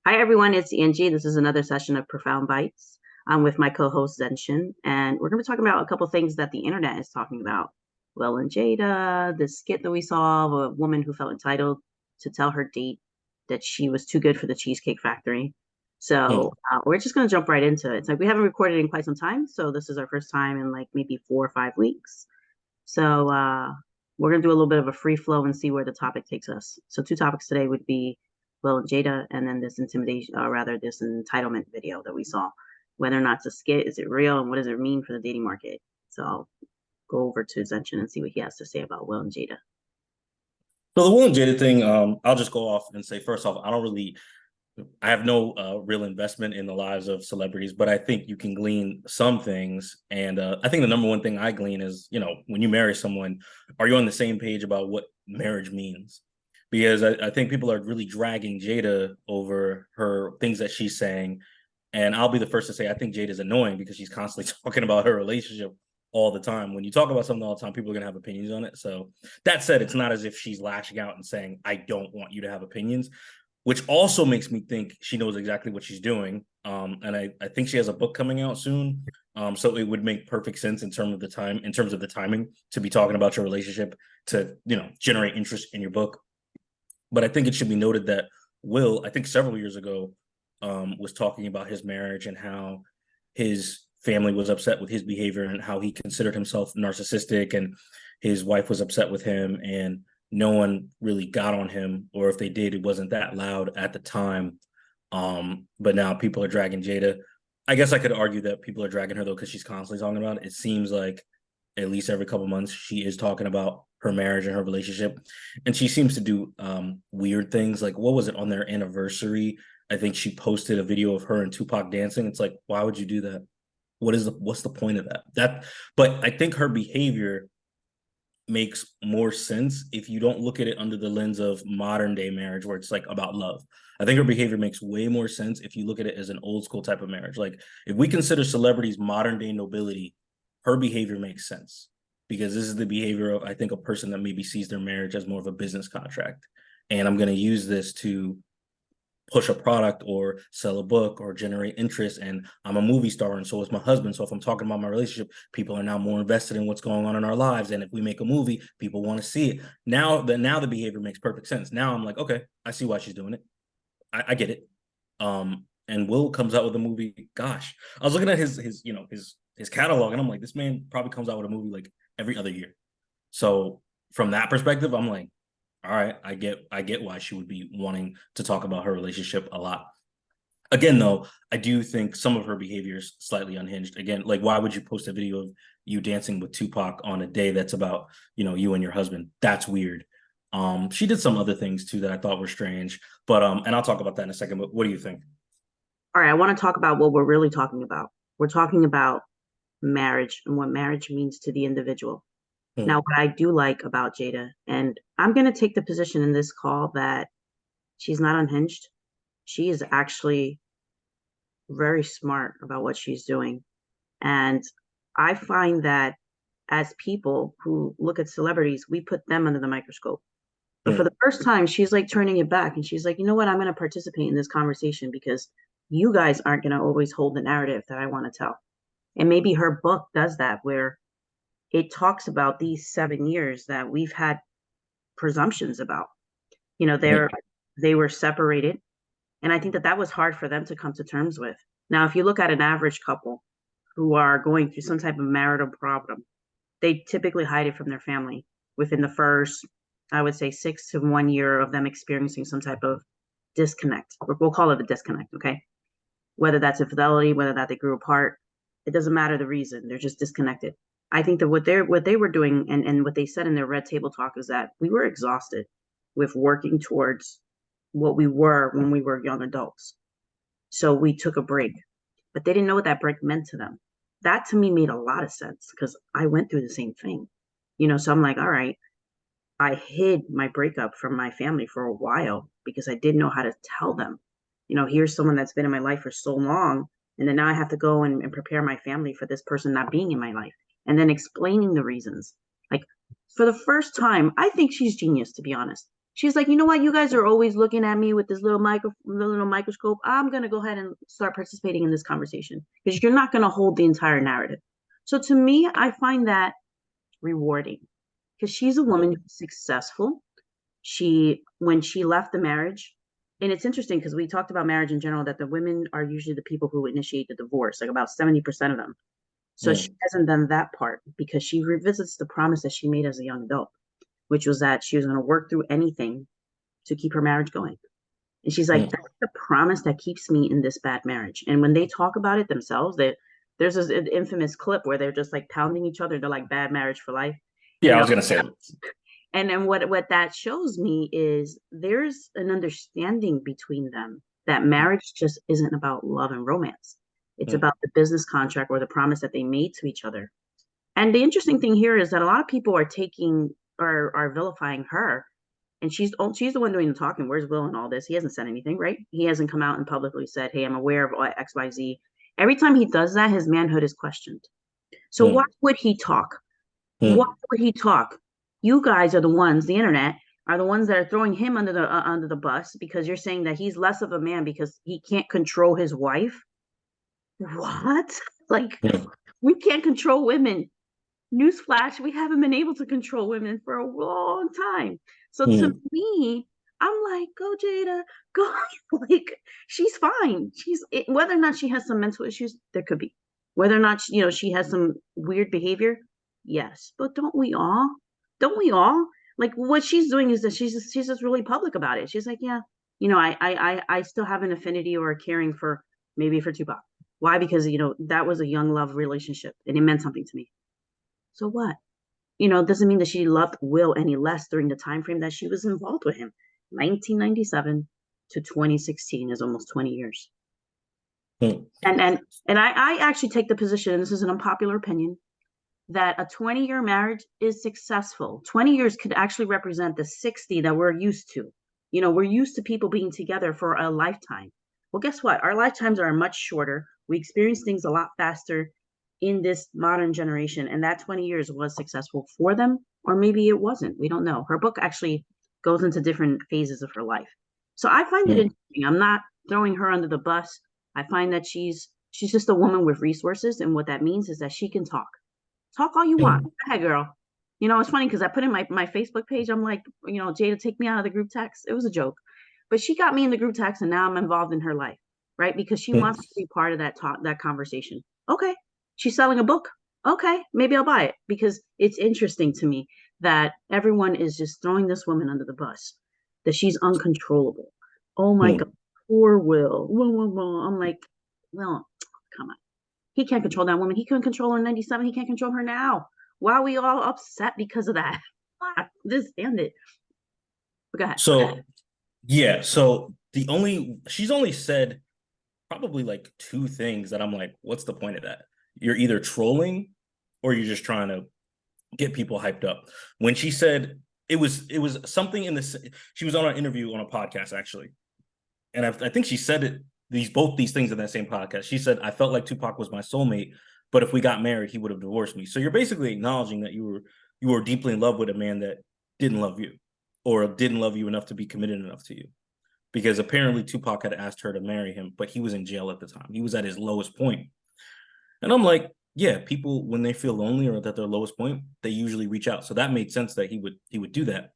Hi, everyone. It's Angie. This is another session of Profound Bites. I'm with my co-host Zenshin, and we're going to be talking about a couple things that the internet is talking about. Will and Jada, the skit that we saw of a woman who felt entitled to tell her date that she was too good for the Cheesecake Factory. So Hmm. we're just going to jump right into it. It's like we haven't recorded in quite some time, so this is our first time in like maybe 4 or 5 weeks. So we're going to do a little bit of a free flow and see where the topic takes us. So two topics today would be Will and Jada, and then this intimidation, or rather this entitlement video that we saw. Whether or not it's a skit, is it real, and what does it mean for the dating market? So I'll go over to Zenshin and see what he has to say about Will and Jada. So the Will and Jada thing, I'll just go off and say first off, I have no real investment in the lives of celebrities, but I think you can glean some things. And I think the number one thing I glean is, when you marry someone, are you on the same page about what marriage means? Because I think people are really dragging Jada over her things that she's saying. And I'll be the first to say I think Jada's annoying because she's constantly talking about her relationship all the time. When you talk about something all the time, people are going to have opinions on it. So that said, it's not as if she's lashing out and saying, I don't want you to have opinions, which also makes me think she knows exactly what she's doing. And I think she has a book coming out soon. So it would make perfect sense in terms of the timing to be talking about your relationship to, generate interest in your book. But I think it should be noted that Will, I think several years ago, was talking about his marriage and how his family was upset with his behavior and how he considered himself narcissistic, and his wife was upset with him, and no one really got on him, or if they did, it wasn't that loud at the time. But now people are dragging Jada. I guess I could argue that people are dragging her though because she's constantly talking about it. It seems like at least every couple months she is talking about her marriage and her relationship, and she seems to do weird things. Like, what was it, on their anniversary? I think she posted a video of her and Tupac dancing. It's like, why would you do that? What's the point of that? But I think her behavior makes more sense if you don't look at it under the lens of modern day marriage where it's like about love. I think her behavior makes way more sense if you look at it as an old school type of marriage. Like, if we consider celebrities modern day nobility, her behavior makes sense because this is the behavior of, I think, a person that maybe sees their marriage as more of a business contract. And I'm going to use this to push a product or sell a book or generate interest. And I'm a movie star, and so is my husband. So if I'm talking about my relationship, people are now more invested in what's going on in our lives. And if we make a movie, people want to see it. Now the behavior makes perfect sense. Now I'm like, okay, I see why she's doing it. I get it. And Will comes out with a movie. Gosh, I was looking at his catalog, and I'm like, this man probably comes out with a movie like every other year. So from that perspective, I'm like, all right, I get why she would be wanting to talk about her relationship a lot. Again, though, I do think some of her behavior is slightly unhinged. Again, like, why would you post a video of you dancing with Tupac on a day that's about, you and your husband? That's weird. She did some other things too that I thought were strange, but and I'll talk about that in a second. But what do you think? All right, I want to talk about what we're really talking about. We're talking about marriage and what marriage means to the individual. Now, Hmm. what I do like about Jada, and I'm going to take the position in this call that she's not unhinged. She is actually very smart about what she's doing. And I find that as people who look at celebrities, we put them under the microscope. But for the Hmm. first time, she's like turning it back and she's like, you know what? I'm going to participate in this conversation because you guys aren't going to always hold the narrative that I want to tell. And maybe her book does that, where it talks about these 7 years that we've had presumptions about. You know, Hmm. they were separated, and I think that that was hard for them to come to terms with. Now, if you look at an average couple who are going through some type of marital problem, they typically hide it from their family within the first, I would say, 6 to 1 year of them experiencing some type of disconnect. We'll call it a disconnect, okay? Whether that's infidelity, whether that they grew apart, it doesn't matter the reason. They're just disconnected. I think that what they were doing, and what they said in their red table talk, is that we were exhausted with working towards what we were when we were young adults. So we took a break, but they didn't know what that break meant to them. That to me made a lot of sense because I went through the same thing. So I'm like, all right, I hid my breakup from my family for a while because I didn't know how to tell them. Here's someone that's been in my life for so long, and then now I have to go and prepare my family for this person not being in my life, and then explaining the reasons. Like, for the first time, I think she's genius, to be honest. She's like, you know what? You guys are always looking at me with this little microscope. I'm gonna go ahead and start participating in this conversation because you're not gonna hold the entire narrative. So to me, I find that rewarding because she's a woman who's successful. When she left the marriage, and it's interesting because we talked about marriage in general, that the women are usually the people who initiate the divorce, like about 70% of them. So she Mm, hasn't done that part because she revisits the promise that she made as a young adult, which was that she was going to work through anything to keep her marriage going. And she's like, mm. that's the promise that keeps me in this bad marriage. And when they talk about it themselves, there's this infamous clip where they're just like pounding each other. They're like bad marriage for life, you Yeah, I know. was gonna say. And then what that shows me is there's an understanding between them that marriage just isn't about love and romance. It's Mm, about the business contract or the promise that they made to each other. And the interesting thing here is that a lot of people are taking are vilifying her, and she's the one doing the talking. Where's Will in all this? He hasn't said anything, right? He hasn't come out and publicly said, "Hey, I'm aware of X, Y, Z." Every time he does that, his manhood is questioned. So why mm, would he talk? Why mm, would he talk? You guys are the ones, the internet are the ones that are throwing him under the bus because you're saying that he's less of a man because he can't control his wife. What? Like mm, we can't control women. Newsflash, we haven't been able to control women for a long time. So to mm, me, I'm like, go Jada, go. Like she's fine. Whether or not she has some mental issues, there could be. Whether or not she has some weird behavior, yes. But don't we all? Don't we all? Like what she's doing is that she's just really public about it. She's like, yeah, I still have an affinity or a caring for maybe for Tupac. Why? Because that was a young love relationship and it meant something to me. So what? Doesn't mean that she loved Will any less during the time frame that she was involved with him. 1997 to 2016 is almost 20 years. mm. And I actually take the position, and this is an unpopular opinion, that a 20-year marriage is successful. 20 years could actually represent the 60 that we're used to. We're used to people being together for a lifetime. Well, guess what? Our lifetimes are much shorter. We experience things a lot faster in this modern generation. And that 20 years was successful for them, or maybe it wasn't. We don't know. Her book actually goes into different phases of her life. So I find it Mm, interesting. I'm not throwing her under the bus. I find that she's just a woman with resources. And what that means is that she can talk all you want. mm, Go ahead, girl. It's funny because I put in my Facebook page, I'm like, Jada, take me out of the group text. It was a joke. But she got me in the group text and now I'm involved in her life, right? Because she mm, wants to be part of that talk, that conversation. Okay. She's selling a book. Okay, maybe I'll buy it because it's interesting to me that everyone is just throwing this woman under the bus, that she's uncontrollable. Oh my God, mm, poor Will. I'm like, well, come on. He can't control that woman. He couldn't control her in 97. He can't control her now. Why are we all upset because of that? Just end it. But go ahead. So yeah, so she's only said probably like two things that I'm like, what's the point of that? You're either trolling or you're just trying to get people hyped up. When she said it was something in this, she was on an interview on a podcast actually, and I think she said it both these things in that same podcast. She said, I felt like Tupac was my soulmate, but if we got married, he would have divorced me. So you're basically acknowledging that you were deeply in love with a man that didn't love you, or didn't love you enough to be committed enough to you. Because apparently Tupac had asked her to marry him, but he was in jail at the time. He was at his lowest point. And I'm like, yeah, people when they feel lonely or at their lowest point, they usually reach out. So that made sense that he would do that.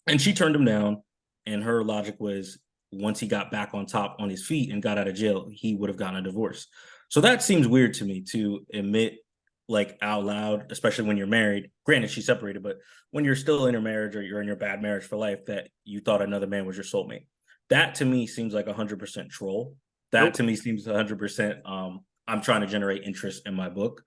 And she turned him down. And her logic was once he got back on top on his feet and got out of jail, he would have gotten a divorce. So that seems weird to me to admit like out loud, especially when you're married. Granted, she's separated, but when you're still in your marriage or you're in your bad marriage for life, that you thought another man was your soulmate. That to me seems like 100% troll. That Nope. to me seems 100% I'm trying to generate interest in my book.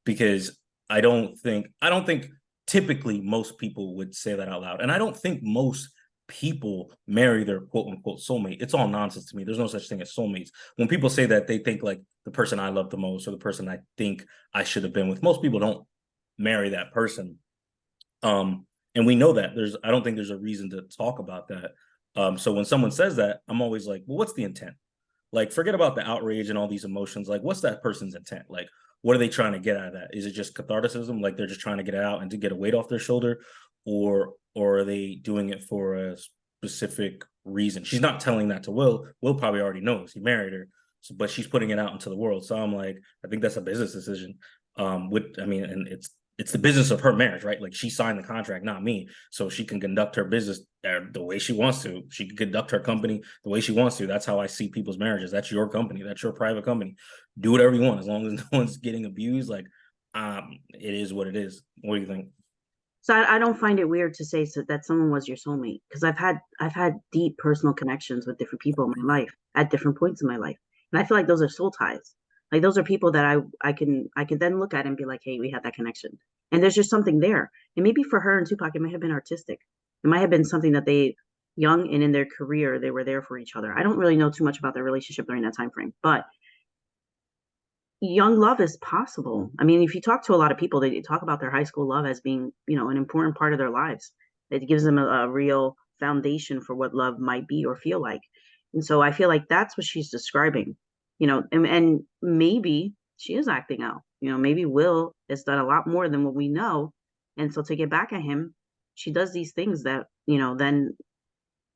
Because I don't think typically most people would say that out loud. And I don't think most people marry their quote unquote soulmate. It's all nonsense to me. There's no such thing as soulmates. When people say that, they think like the person I love the most or the person I think I should have been with. Most people don't marry that person. And we know that I don't think there's a reason to talk about that. So when someone says that, I'm always like, well, what's the intent? Like, forget about the outrage and all these emotions. Like, what's that person's intent? Like, what are they trying to get out of that? Is it just catharticism? Like they're just trying to get it out and to get a weight off their shoulder? or are they doing it for a specific reason? She's not telling that to Will. Will probably already knows he married her, so, but she's putting it out into the world. So I'm like, I think that's a business decision. I mean, and it's the business of her marriage, right? Like she signed the contract, not me, so she can conduct her business the way she wants to. She can conduct her company the way she wants to. That's how I see people's marriages. That's your company. That's your private company. Do whatever you want as long as no one's getting abused. Like, it is what it is. What do you think? So I don't find it weird to say that someone was your soulmate because I've had deep personal connections with different people in my life at different points in my life, and I feel like those are soul ties. Like those are people that I can then look at and be like, hey, we had that connection, and there's just something there. And maybe for her and Tupac, it may have been artistic. It might have been something that they young and in their career they were there for each other. I don't really know too much about their relationship during that time frame, but young love is possible. I mean, if you talk to a lot of people, they talk about their high school love as being, an important part of their lives. It gives them a real foundation for what love might be or feel like. And so I feel like that's what she's describing, and maybe she is acting out. Maybe Will has done a lot more than what we know. And so to get back at him, she does these things that, then,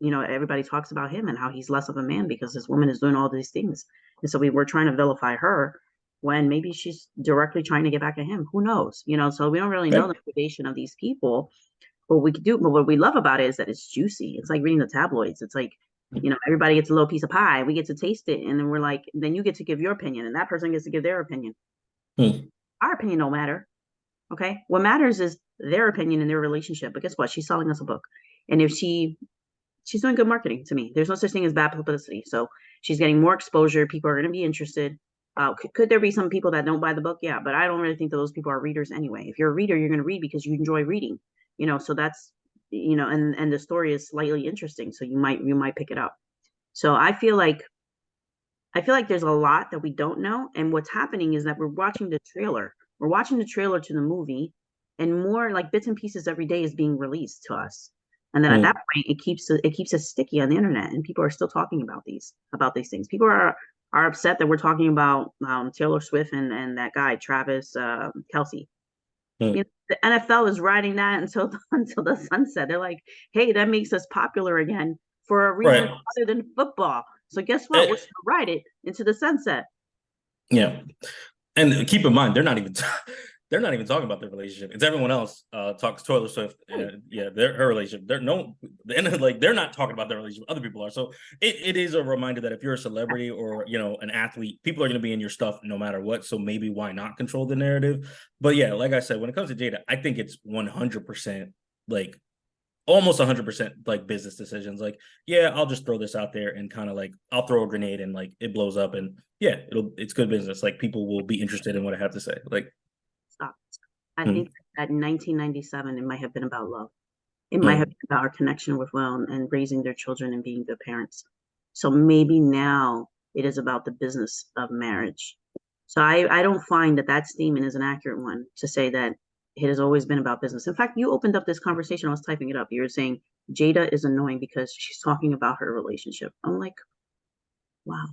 everybody talks about him and how he's less of a man because this woman is doing all these things. And so we were trying to vilify her when maybe she's directly trying to get back at him. Who knows? So we don't really know the motivation of these people. What we could do, but what we love about it is that it's juicy. It's like reading the tabloids. It's like, everybody gets a little piece of pie. We get to taste it. And then we're like, then you get to give your opinion and that person gets to give their opinion. Our opinion don't matter. Okay. What matters is their opinion and their relationship. But guess what? She's selling us a book. And if she's doing good marketing to me. There's no such thing as bad publicity. So she's getting more exposure. People are going to be interested. Could there be some people that don't buy the book? Yeah, but I don't really think that those people are readers anyway. If you're a reader, you're going to read because you enjoy reading. So that's and the story is slightly interesting, so you might pick it up. So I feel like there's a lot that we don't know, and what's happening is that we're watching the trailer. We're watching the trailer to the movie, and more like bits and pieces every day is being released to us. And then at that point, it keeps us sticky on the internet, and people are still talking about these things. People are upset that we're talking about Taylor Swift and that guy Travis Kelsey. The NFL is riding that until the sunset. They're like, hey, that makes us popular again for a reason Right. other than football. So guess what? We're still ride it into the sunset. Yeah. And keep in mind, they're not even they're not even talking about their relationship. It's everyone else talks Taylor Swift and her relationship. They're not talking about their relationship. Other people are. So it is a reminder that if you're a celebrity or an athlete, people are going to be in your stuff no matter what. So maybe why not control the narrative? But yeah, like I said, when it comes to Jada, I think it's 100% like almost 100% like business decisions. Like, yeah, I'll just throw this out there and kind of like I'll throw a grenade and like it blows up and yeah, it's good business. Like people will be interested in what I have to say. Like, Stop. I think that in 1997, it might have been about love. It might have been about our connection with Will and raising their children and being good parents. So maybe now it is about the business of marriage. So I don't find that statement is an accurate one to say that it has always been about business. In fact, you opened up this conversation. I was typing it up. You were saying Jada is annoying because she's talking about her relationship. I'm like, wow.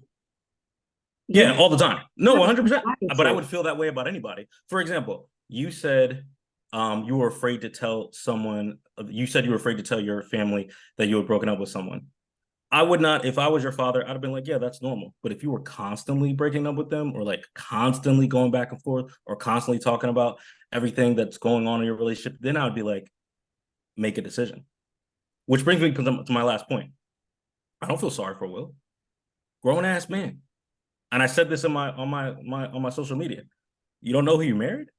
yeah, all the time. No, 100%. But I So would feel that way about anybody. For example, you said you were afraid to tell someone, you said you were afraid to tell your family that you had broken up with someone. I would not, if I was your father, I'd have been like, yeah, that's normal. But if you were constantly breaking up with them or like constantly going back and forth or constantly talking about everything that's going on in your relationship, then I would be like, make a decision. Which brings me to my last point. I don't feel sorry for Will. Grown ass man. And I said this in on my social media. You don't know who you married?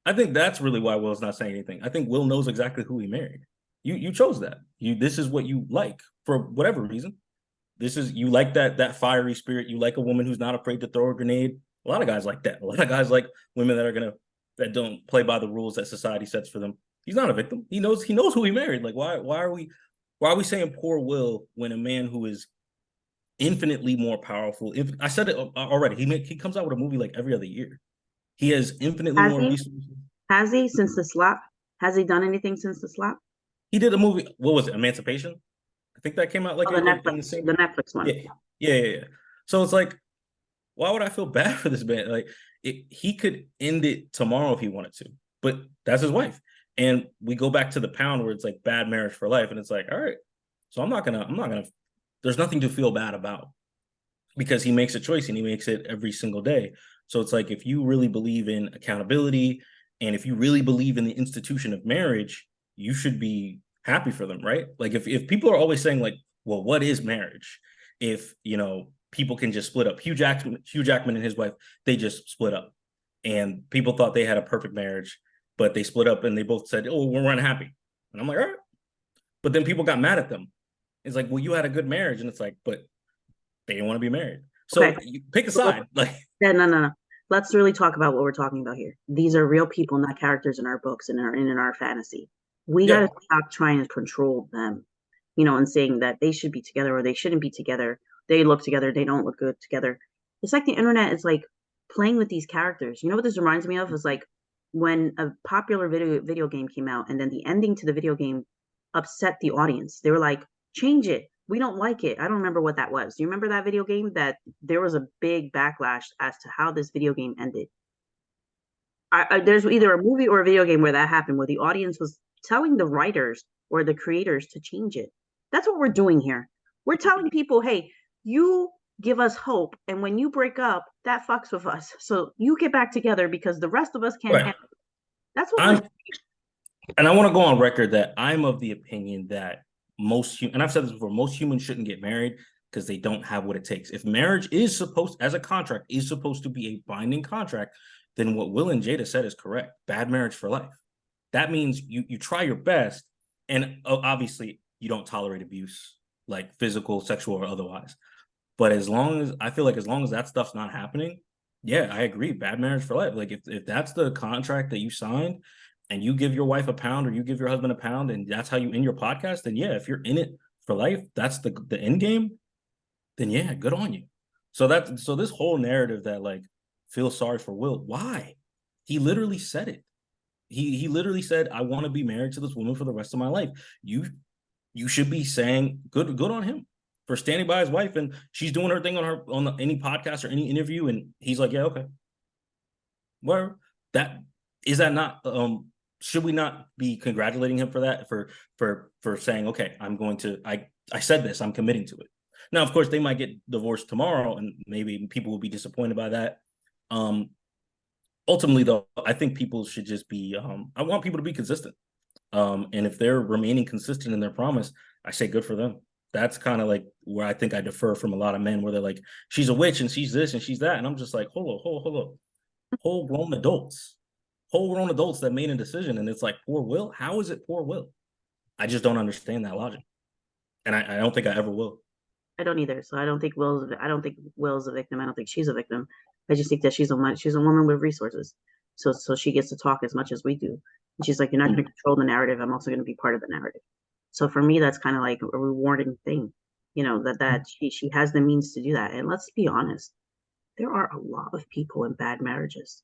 I think that's really why Will's not saying anything. I think Will knows exactly who he married. You chose that. This is what you like for whatever reason. This is you like that fiery spirit. You like a woman who's not afraid to throw a grenade. A lot of guys like that. A lot of guys like women that don't play by the rules that society sets for them. He's not a victim. He knows who he married. Like why are we saying poor Will when a man who is infinitely more powerful? If I said it already, he comes out with a movie like every other year. He has infinitely has more he? resources. Has he since the slap? Has he done anything since the slap? He did a movie. What was it? Emancipation. I think that came out like Oh, the in the Netflix, same. the Netflix one. Yeah, yeah. So it's like, why would I feel bad for this man? Like, he could end it tomorrow if he wanted to, but that's his wife. And we go back to the pound where it's like bad marriage for life. And it's like, all right, so I'm not gonna, there's nothing to feel bad about because he makes a choice and he makes it every single day. So it's like, if you really believe in accountability and if you really believe in the institution of marriage, you should be happy for them, right? Like if people are always saying like, well, what is marriage? If, you know, people can just split up. Hugh Jackman and his wife, they just split up. And people thought they had a perfect marriage, but they split up and they both said, oh, we're unhappy. And I'm like, all right. But then people got mad at them. It's like, well, you had a good marriage. And it's like, but they didn't want to be married. So Okay. you pick a side. Like, Yeah, no. Let's really talk about what we're talking about here. These are real people, not characters in our books and in our fantasy. We got yeah, to stop trying to control them, and saying that they should be together or they shouldn't be together. They look together, they don't look good together. It's like the internet is like playing with these characters. You know what this reminds me of? Is like when a popular video game came out and then the ending to the video game upset the audience. They were like, change it. We don't like it. I don't remember what that was. Do you remember that video game? That there was a big backlash as to how this video game ended. There's either a movie or a video game where that happened, where the audience was telling the writers or the creators to change it. That's what we're doing here. We're telling people, hey, you give us hope, and when you break up, that fucks with us. So you get back together because the rest of us can't right. handle it. That's what we're. I'm, and I want to go on record that I'm of the opinion that and I've said this before, most humans shouldn't get married because they don't have what it takes. If marriage is supposed, as a contract, is supposed to be a binding contract, then what Will and Jada said is correct. Bad marriage for life. That means you try your best, and obviously you don't tolerate abuse, like physical, sexual, or otherwise. But as long as I feel like as long as that stuff's not happening, yeah, I agree. Bad marriage for life. Like if that's the contract that you signed and you give your wife a pound or you give your husband a pound and that's how you end your podcast, then yeah, if you're in it for life, that's the end game, then yeah, good on you. So this whole narrative that like feel sorry for Will, why? He literally said it. He literally said, I want to be married to this woman for the rest of my life. You should be saying good on him for standing by his wife, and she's doing her thing on any podcast or any interview, and he's like, yeah, okay. Where that is that not should we not be congratulating him for that, for saying, okay, I said this, I'm committing to it. Now, of course, they might get divorced tomorrow, and maybe people will be disappointed by that. Ultimately, though, I think people should just be. I want people to be consistent. And if they're remaining consistent in their promise, I say good for them. That's kind of like where I think I defer from a lot of men, where they're like, she's a witch and she's this and she's that, and I'm just like, hold on, whole grown adults that made a decision, and it's like poor Will. How is it poor Will? I just don't understand that logic, and I don't think I ever will. I don't either. So I don't think Will's a victim. I don't think she's a victim. I just think that she's a woman with resources. So she gets to talk as much as we do. And she's like, you're not going to control the narrative. I'm also going to be part of the narrative. So for me, that's kind of like a rewarding thing, that she has the means to do that. And let's be honest, there are a lot of people in bad marriages,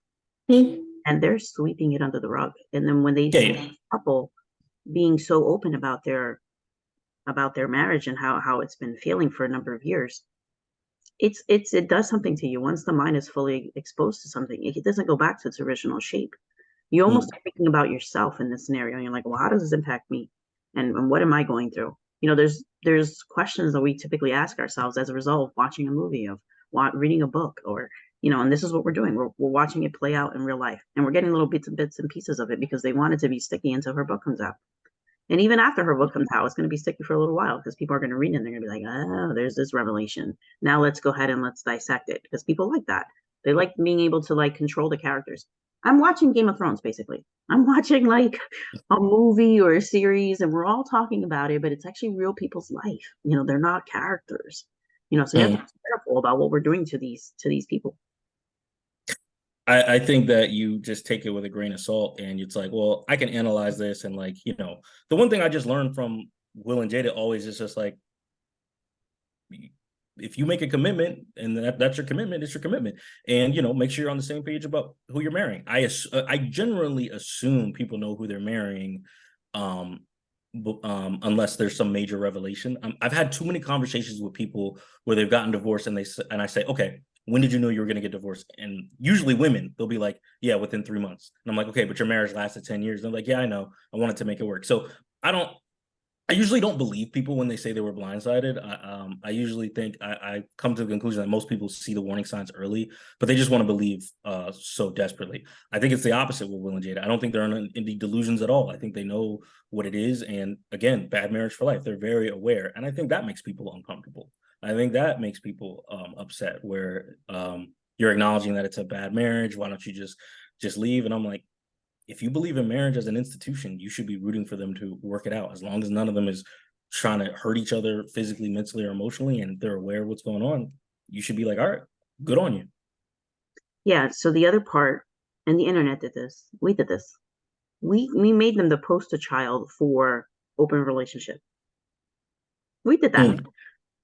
and they're sweeping it under the rug. And then when they see Yeah, a couple being so open about their marriage and how it's been failing for a number of years, it does something to you. Once the mind is fully exposed to something, it doesn't go back to its original shape. You almost start thinking about yourself in this scenario, and you're like, well, how does this impact me, and what am I going through? There's questions that we typically ask ourselves as a result of watching a movie, of reading a book, or and this is what we're doing. We're watching it play out in real life, and we're getting little bits and pieces of it because they want it to be sticky until her book comes out. And even after her book comes out, it's going to be sticky for a little while because people are going to read it and they're going to be like, oh, there's this revelation. Now let's go ahead and let's dissect it, because people like that. They like being able to like control the characters. I'm watching Game of Thrones, basically. I'm watching like a movie or a series, and we're all talking about it, but it's actually real people's life. They're not characters. So we have to be careful about what we're doing to these people. I think that you just take it with a grain of salt, and it's like, well, I can analyze this, and like, the one thing I just learned from Will and Jada always is just like, if you make a commitment and that's your commitment, it's your commitment, and make sure you're on the same page about who you're marrying. I generally assume people know who they're marrying, unless there's some major revelation. I've had too many conversations with people where they've gotten divorced, and I say, okay, when did you know you were going to get divorced? And usually women, they'll be like, yeah, within 3 months. And I'm like, okay, but your marriage lasted 10 years. And they're like, yeah, I know. I wanted to make it work. So I don't, I usually don't believe people when they say they were blindsided. I usually think I come to the conclusion that most people see the warning signs early, but they just want to believe so desperately. I think it's the opposite with Will and Jada. I don't think they're in any delusions at all. I think they know what it is. And again, bad marriage for life. They're very aware. And I think that makes people uncomfortable. I think that makes people upset where you're acknowledging that it's a bad marriage. Why don't you just leave? And I'm like, if you believe in marriage as an institution, you should be rooting for them to work it out. As long as none of them is trying to hurt each other physically, mentally, or emotionally, and they're aware of what's going on, you should be like, all right, good on you. Yeah. So the other part, and the internet did this. We did this. We made them the poster child for open relationship. We did that. Hmm.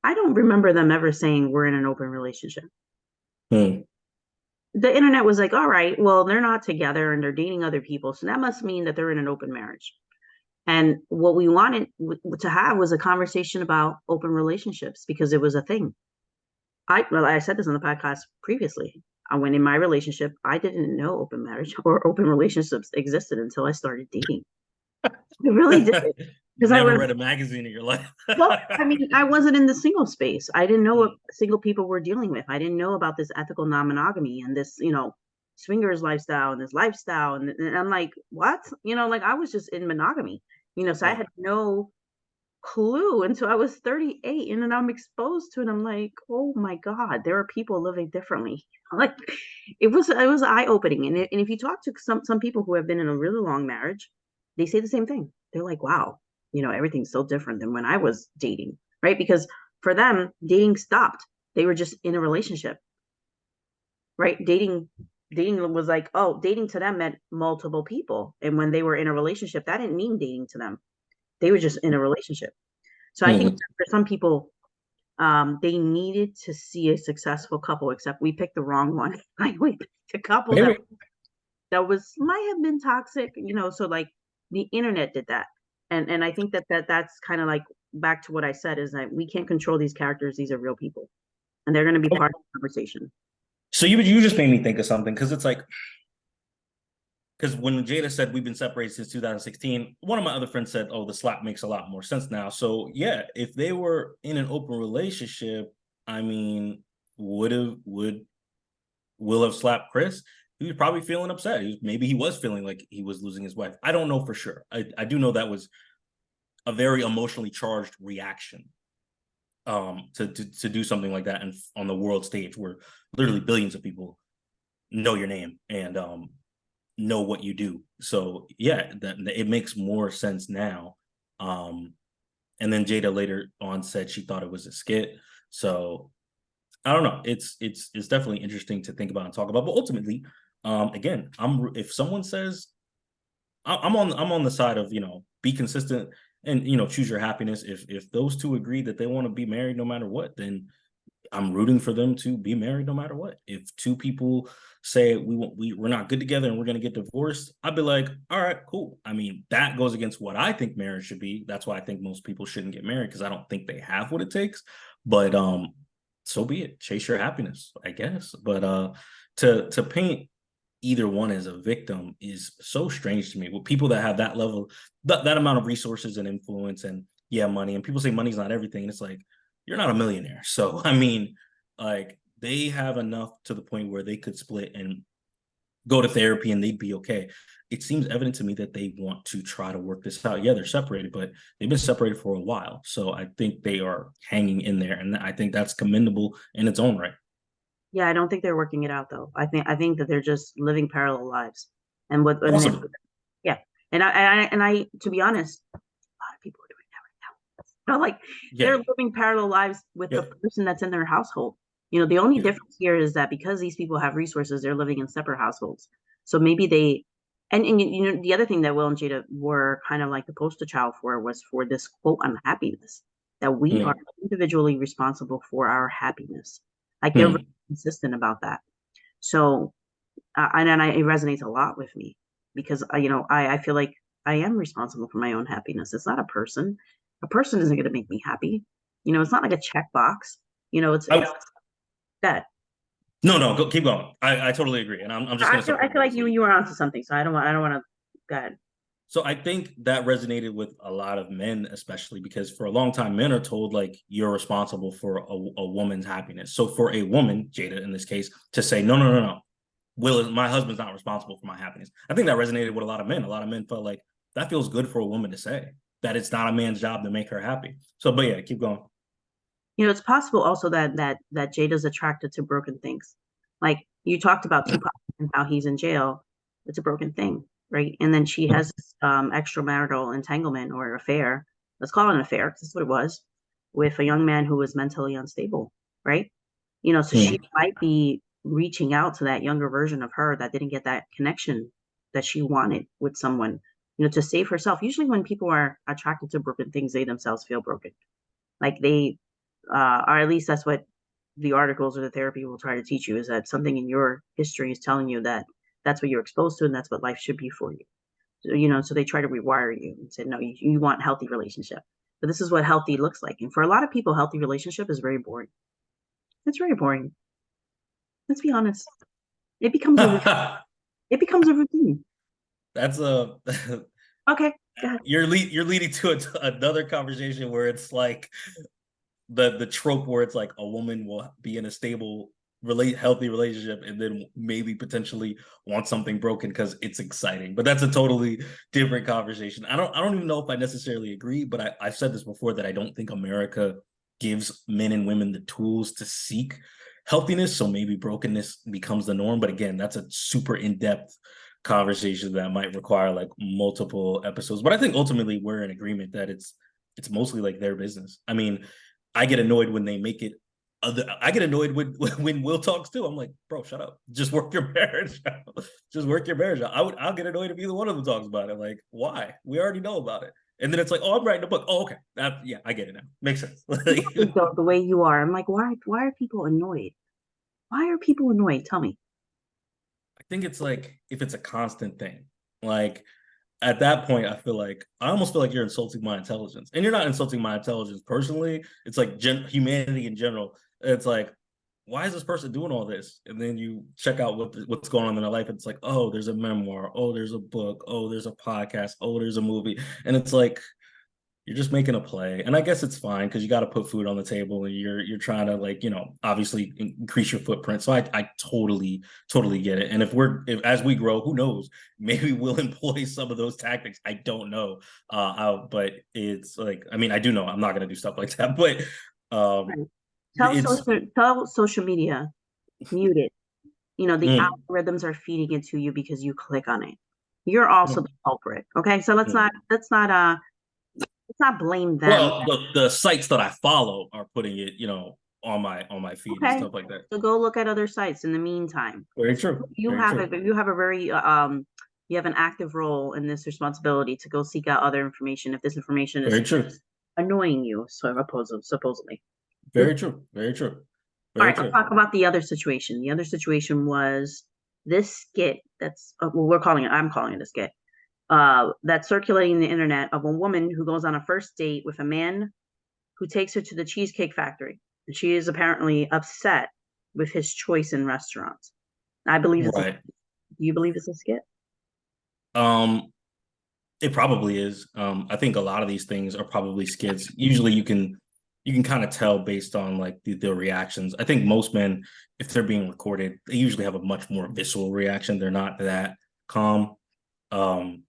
I don't remember them ever saying we're in an open relationship. Hmm. The internet was like, all right, well, they're not together and they're dating other people. So that must mean that they're in an open marriage. And what we wanted to have was a conversation about open relationships because it was a thing. I said this on the podcast previously. When in my relationship, I didn't know open marriage or open relationships existed until I started dating. I really did because I Never was read a magazine in your life. well. I mean, I wasn't in the single space. I didn't know what Hmm. single people were dealing with. I didn't know about this ethical non-monogamy and this, swingers lifestyle and this lifestyle. And I'm like, what? Like I was just in monogamy. So I Yeah. had no clue until I was 38, and then I'm exposed to it. I'm like, oh my God, there are people living differently. Like it was eye opening. And if you talk to some people who have been in a really long marriage, they say the same thing. They're like, wow, everything's so different than when I was dating, right? Because for them, dating stopped. They were just in a relationship, right? Dating was like, oh, dating to them meant multiple people. And when they were in a relationship, that didn't mean dating to them. They were just in a relationship. So I think Hmm. for some people, they needed to see a successful couple, except we picked the wrong one. Like we picked a couple that Maybe. might have been toxic, so like the internet did that. And I think that's kind of like back to what I said is that we can't control these characters. These are real people. And they're going to be part of the conversation. So you just made me think of something because it's like because when Jada said we've been separated since 2016, one of my other friends said, "Oh, the slap makes a lot more sense now." So yeah, if they were in an open relationship, I mean, would Will have slapped Chris? He was probably feeling upset. Maybe he was feeling like he was losing his wife. I don't know for sure. I do know that was a very emotionally charged reaction to do something like that and on the world stage where literally billions of people know your name and know what you do. So yeah, that it makes more sense now. Um, and then Jada later on said she thought it was a skit. So I don't know. It's definitely interesting to think about and talk about. But ultimately, again, if someone says I'm on the side of be consistent and choose your happiness. If those two agree that they want to be married no matter what, then I'm rooting for them to be married no matter what. If two people say we're not good together and we're gonna get divorced, I'd be like, all right, cool. I mean, that goes against what I think marriage should be. That's why I think most people shouldn't get married because I don't think they have what it takes. But so be it. Chase your happiness, I guess. But to paint either one as a victim is so strange to me. With people that have that level, that amount of resources and influence and yeah, money, and people say money's not everything. And it's like, you're not a millionaire. So I mean, like they have enough to the point where they could split and go to therapy and they'd be okay. It seems evident to me that they want to try to work this out. Yeah, they're separated, but they've been separated for a while. So I think they are hanging in there. And I think that's commendable in its own right. Yeah, I don't think they're working it out though. I think that they're just living parallel lives. And what and Possibly. yeah. And I to be honest, a lot of people are doing that right now. Like Yeah. they're living parallel lives with the Yeah. person that's in their household. The only Yeah. difference here is that because these people have resources, they're living in separate households. So maybe they and the other thing that Will and Jada were kind of like the poster child for was for this quote unhappiness that we are Mm, individually responsible for our happiness. Like they're very mm. consistent about that. So it resonates a lot with me because I feel like I am responsible for my own happiness. It's not a person. A person isn't going to make me happy. It's not like a checkbox. It's I, that. No, no, keep going. I totally agree, and I'm just I gonna feel I support feel what you like said. you were onto something, so I don't want to go ahead. So I think that resonated with a lot of men, especially because for a long time, men are told like you're responsible for a woman's happiness. So for a woman, Jada in this case, to say no, no, no, no, my husband's not responsible for my happiness. I think that resonated with a lot of men. A lot of men felt like that feels good for a woman to say that it's not a man's job to make her happy. So, but yeah, keep going. You know, it's possible also that Jada's attracted to broken things. Like you talked about Tupac and how he's in jail. It's a broken thing, right? And then she has this extramarital entanglement or affair. Let's call it an affair, 'cause that's what it was, with a young man who was mentally unstable, right? You know, so she Hmm. might be reaching out to that younger version of her that didn't get that connection that she wanted with someone, you know, to save herself. Usually when people are attracted to broken things, they themselves feel broken. Like they or at least that's what the articles or the therapy will try to teach you, is that something in your history is telling you that that's what you're exposed to and that's what life should be for you. So, you know, so they try to rewire you and say, no, you want healthy relationship. But this is what healthy looks like. And for a lot of people, healthy relationship is very boring. It's very boring. Let's be honest. It becomes a it becomes a routine. That's a Okay, go ahead. you're leading to another conversation where it's like the trope where it's like a woman will be in a stable healthy relationship and then maybe potentially want something broken because it's exciting, but that's a totally different conversation. I don't even know if I necessarily agree, but I've said this before that I don't think America gives men and women the tools to seek healthiness, so maybe brokenness becomes the norm. But again, that's a super in-depth conversation that might require like multiple episodes, but I think ultimately we're in agreement that it's mostly like their business. I mean, I get annoyed when they make it. I get annoyed when Will talks too. I'm like, bro, shut up. Just work your marriage out. Just work your marriage out. I'll get annoyed if either one of them talks about it. Like, why? We already know about it. And then it's like, oh, I'm writing a book. Oh, okay. Yeah, I get it now. Makes sense. You think though, the way you are, I'm like, why are people annoyed? Why are people annoyed? Tell me. I think it's like if it's a constant thing. Like at that point, I almost feel like you're insulting my intelligence, and you're not insulting my intelligence personally. It's like humanity in general. It's like, why is this person doing all this? And then you check out what's going on in their life. And it's like, oh, there's a memoir. Oh, there's a book. Oh, there's a podcast. Oh, there's a movie. And it's like, you're just making a play. And I guess it's fine because you got to put food on the table and you're trying to like, obviously increase your footprint. So I totally get it. And if as we grow, who knows, maybe we'll employ some of those tactics. I don't know. But it's like, I mean, I do know I'm not going to do stuff like that, but um, Right. it's, Tell social media, mute it. You know, the mm, algorithms are feeding it to you because you click on it. You're also mm, the culprit. Okay. So mm. let's not blame them. Well, the sites that I follow are putting it, on my feed and Okay. stuff like that. So go look at other sites in the meantime. Very true. Very true. You have a very you have an active role in this responsibility to go seek out other information if this information is Very true. annoying you, so supposedly. Very true. Very true. All Very right, let's true. talk about the other situation. The other situation was this skit that's I'm calling it a skit. That's circulating the internet of a woman who goes on a first date with a man who takes her to the Cheesecake Factory. And she is apparently upset with his choice in restaurants. I believe it's a, Right. do you believe it's a skit? Um, it probably is. I think a lot of these things are probably skits. Usually you can kind of tell based on like the reactions. I think most men, if they're being recorded, they usually have a much more visceral reaction. They're not that calm. Um,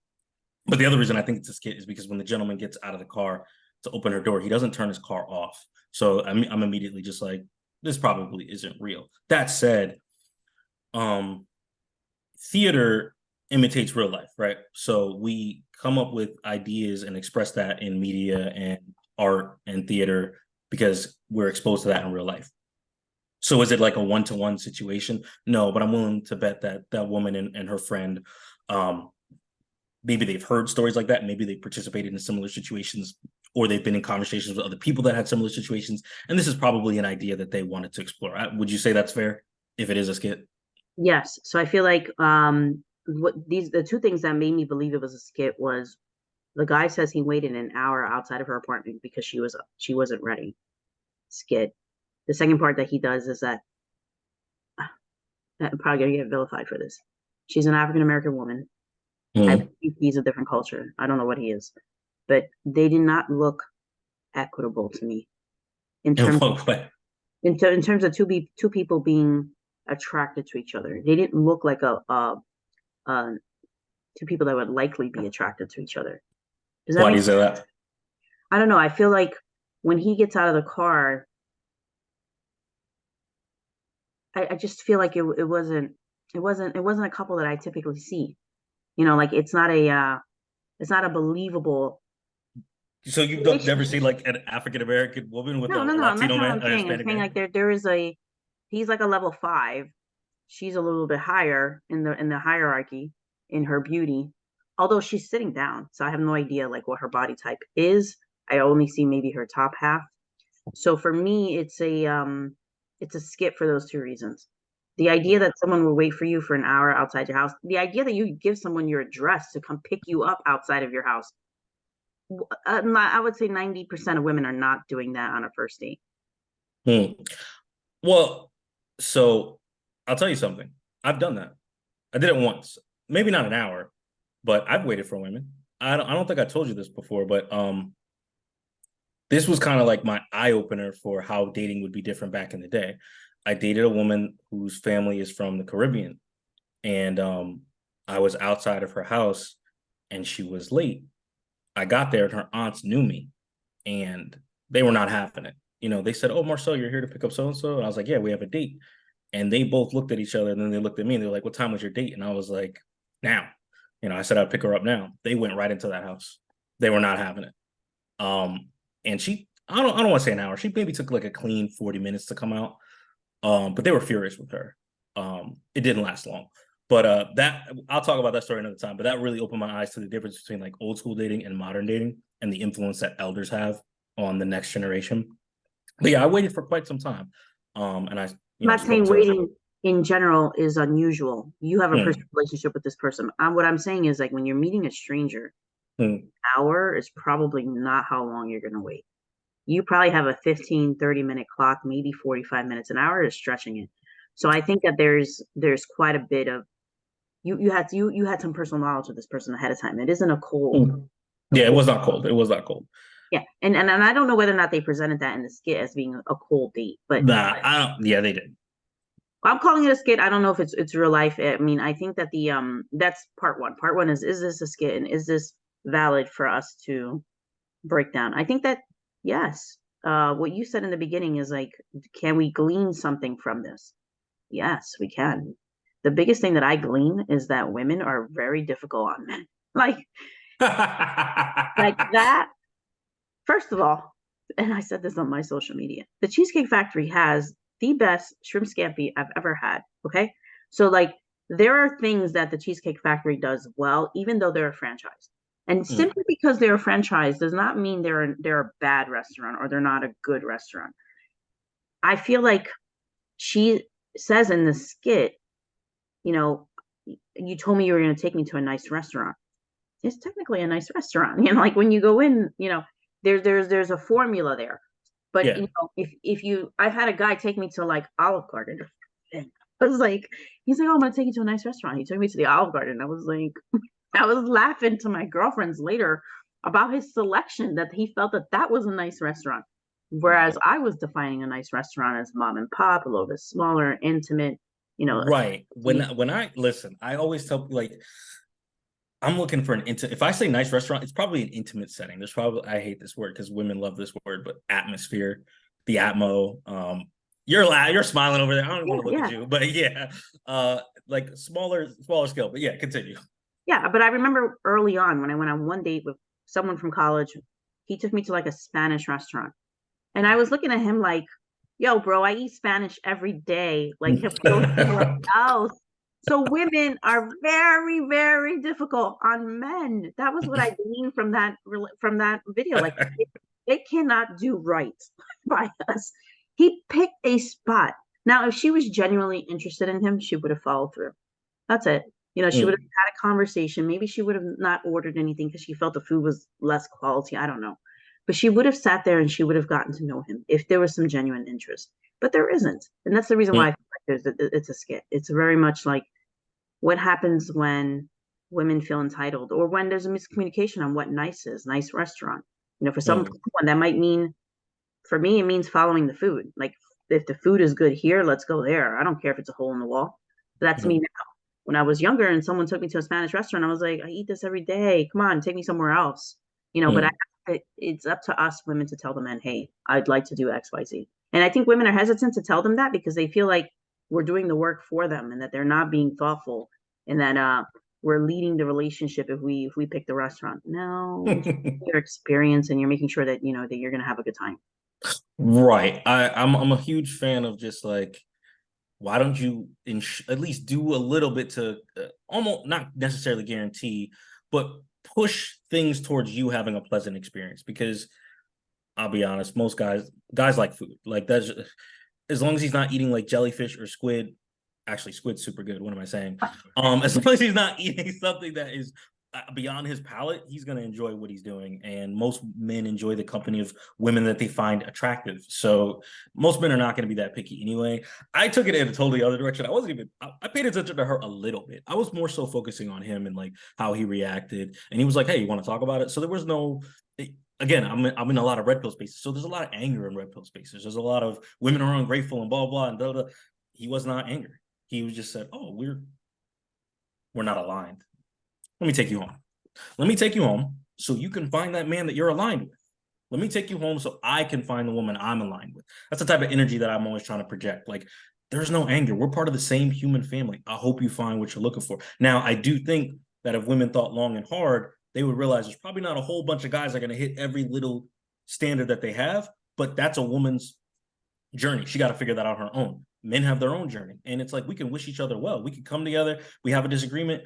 but the other reason I think it's a skit is because when the gentleman gets out of the car to open her door, he doesn't turn his car off. So I'm immediately just like, this probably isn't real. That said, um, theater imitates real life, right? So we come up with ideas and express that in media and art and theater because we're exposed to that in real life. So is it like a one-to-one situation? No, but I'm willing to bet that that woman and her friend, um, maybe they've heard stories like that, maybe they participated in similar situations, or they've been in conversations with other people that had similar situations, and this is probably an idea that they wanted to explore. Would you say that's fair if it is a skit? Yes. So I feel like what these the two things that made me believe it was a skit was the guy says he waited an hour outside of her apartment because she wasn't ready. Skit. The second part that he does is that I'm probably gonna get vilified for this. She's an African American woman. I Mm. believe he's a different culture. I don't know what he is, but they did not look equitable to me in In terms what way? in terms of two people being attracted to each other. They didn't look like a two people that would likely be attracted to each other. Does that Why do make you sense? say that? I don't know. I feel like when he gets out of the car, I just feel like it wasn't a couple that I typically see. Like it's not a believable So you've never relationship. seen like an African American woman with No, a no, no. That's Latino not what man I'm or saying. I'm Hispanic saying man? like he's like a level 5. She's a little bit higher in the hierarchy in her beauty, although she's sitting down. So I have no idea like what her body type is. I only see maybe her top half. So for me, it's a skip for those two reasons. The idea Mm. that someone will wait for you for an hour outside your house, the idea that you give someone your address to come pick you up outside of your house, I would say 90% of women are not doing that on a first date. Hmm. Well, so I'll tell you something. I've done that. I did it once. Maybe not an hour, but I've waited for women. I don't think I told you this before, but this was kind of like my eye opener for how dating would be different back in the day. I dated a woman whose family is from the Caribbean, and I was outside of her house, and she was late. I got there, and her aunts knew me, and they were not having it. They said, "Oh, Marcel, you're here to pick up so and so," and I was like, "Yeah, we have a date." And they both looked at each other, and then they looked at me, and they were like, "What time was your date?" And I was like, "Now." I said I'd pick her up now. They went right into that house. They were not having it. And I don't want to say an hour. She maybe took like a clean 40 minutes to come out. But they were furious with her. It didn't last long. But that I'll talk about that story another time. But that really opened my eyes to the difference between like old school dating and modern dating and the influence that elders have on the next generation. But yeah, I waited for quite some time. And I, I'm not spoke saying to. waiting in general is unusual. You have a Hmm, personal relationship with this person. What I'm saying is like when you're meeting a stranger, hmm, hour is probably not how long you're going to wait. You probably have a 15, 30-minute clock, maybe 45 minutes. An hour is stretching it. So I think that there's quite a bit of you had some personal knowledge of this person ahead of time. It isn't a cold hmm. a Yeah, it cold was not cold. It was not cold. yeah. And I don't know whether or not they presented that in the skit as being a cold date, but Nah, I don't. Yeah, they did. I'm calling it a skit. I don't know if it's real life. I mean, I think that the that's part one. Part one is this a skit and is this valid for us to break down? I think that yes. What you said in the beginning is like, can we glean something from this? Yes, we can. The biggest thing that I glean is that women are very difficult on men. Like like that. First of all, and I said this on my social media, the Cheesecake Factory has the best shrimp scampi I've ever had. Okay. So, like, there are things that the Cheesecake Factory does well, even though they're a franchise. And Mm, simply because they're a franchise does not mean they're a bad restaurant or they're not a good restaurant. I feel like she says in the skit, you know, you told me you were going to take me to a nice restaurant. It's technically a nice restaurant. Like when you go in, there's a formula there. But yeah. if you, I've had a guy take me to like Olive Garden. And I was like, he's like, oh, I'm gonna take you to a nice restaurant. He took me to the Olive Garden. I was like, I was laughing to my girlfriends later about his selection that he felt that that was a nice restaurant. Whereas I was defining a nice restaurant as mom and pop, a little bit smaller, intimate, a Right. When I listen, I always tell like I'm looking for an intimate. If I say nice restaurant, it's probably an intimate setting. There's probably I hate this word because women love this word, but atmosphere, the atmo. You're smiling over there. I don't even yeah, want to look at yeah, you, but yeah, like smaller scale. But yeah, continue. yeah. But I remember early on when I went on one date with someone from college, he took me to like a Spanish restaurant. And I was looking at him like, yo, bro, I eat Spanish every day. Like, can we go somewhere else? So women are very, very difficult on men. That was what I gleaned from that video. Like, they cannot do right by us. He picked a spot. Now, if she was genuinely interested in him, she would have followed through. That's it. She would have Mm. had a conversation. Maybe she would have not ordered anything because she felt the food was less quality. I don't know. But she would have sat there and she would have gotten to know him if there was some genuine interest. But there isn't. And that's the reason why I Mm. feel it's a skit. It's very much like what happens when women feel entitled or when there's a miscommunication on what nice is, nice restaurant. For someone that might mean, for me, it means following the food. Like if the food is good here, let's go there. I don't care if it's a hole in the wall. That's me Mhm. now. When I was younger and someone took me to a Spanish restaurant, I was like, I eat this every day. Come on, take me somewhere else. But Mhm. it's up to us women to tell the men, hey, I'd like to do X, Y, Z. And I think women are hesitant to tell them that because they feel like we're doing the work for them and that they're not being thoughtful and that we're leading the relationship if we pick the restaurant. No, you're just your experience and you're making sure that that you're gonna have a good time. Right. I'm a huge fan of just like, why don't you at least do a little bit to almost not necessarily guarantee, but push things towards you having a pleasant experience? Because I'll be honest, most guys like food. Like that's as long as he's not eating like jellyfish or squid. Actually, squid's super good. What am I saying? As long as he's not eating something that is beyond his palate, he's going to enjoy what he's doing. And most men enjoy the company of women that they find attractive. So most men are not going to be that picky anyway. I took it in a totally other direction. I paid attention to her a little bit. I was more so focusing on him and like how he reacted. And he was like, hey, you want to talk about it? So there was no, again, I'm in a lot of red pill spaces. So there's a lot of anger in red pill spaces. There's a lot of women are ungrateful and blah, blah, and blah, blah. He was not angry. He was just said, oh, we're not aligned. Let me take you home. Let me take you home so you can find that man that you're aligned with. Let me take you home so I can find the woman I'm aligned with. That's the type of energy that I'm always trying to project. Like, there's no anger. We're part of the same human family. I hope you find what you're looking for. Now, I do think that if women thought long and hard, they would realize there's probably not a whole bunch of guys that are going to hit every little standard that they have, but that's a woman's journey. She got to figure that out on her own. Men have their own journey. And it's like we can wish each other well. We can come together. We have a disagreement.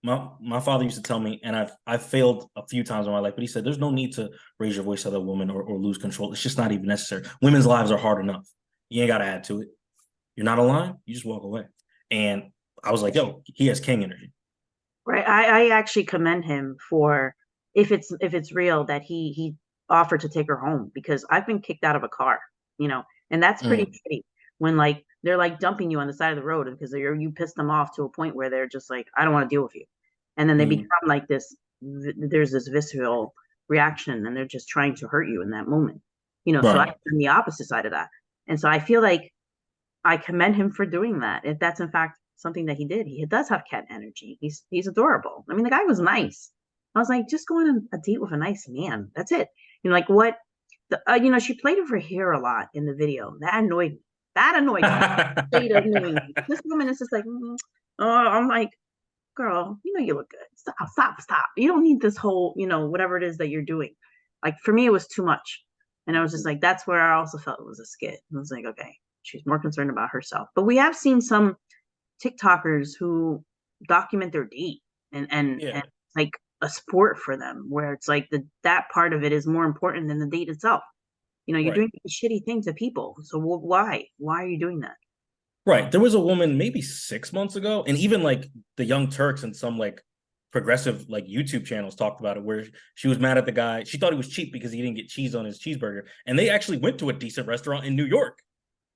My father used to tell me, and I've failed a few times in my life, but he said there's no need to raise your voice at a woman or lose control. It's just not even necessary. Women's lives are hard enough. You ain't got to add to it. You're not aligned, you just walk away. And I was like, yo, he has king energy. Right. I actually commend him for if it's real that he offered to take her home because I've been kicked out of a car, and that's pretty Mm, shitty when like they're like dumping you on the side of the road because you piss them off to a point where they're just like, I don't want to deal with you. And then they become mm, like this, there's this visceral reaction and they're just trying to hurt you in that moment. So I'm right. the opposite side of that. And so I feel like I commend him for doing that. If that's in fact something that he did, he does have cat energy. He's adorable. I mean, the guy was nice. I was like, just go on a date with a nice man. That's it. Like what? She played over here a lot in the video. That annoyed me. That annoyed me. Played annoying me. This woman is just like, oh, I'm like, girl, you look good. Stop, stop, stop. You don't need this whole, whatever it is that you're doing. Like for me, it was too much. And I was just like, that's where I also felt it was a skit. I was like, okay, she's more concerned about herself. But we have seen some TikTokers who document their date and Yeah, like a sport for them where it's like that part of it is more important than the date itself. You're right. doing shitty things to people. So why? Why are you doing that? Right. There was a woman maybe 6 months ago, and even like the Young Turks and some like progressive like YouTube channels talked about it, where she was mad at the guy. She thought he was cheap because he didn't get cheese on his cheeseburger. And they actually went to a decent restaurant in New York.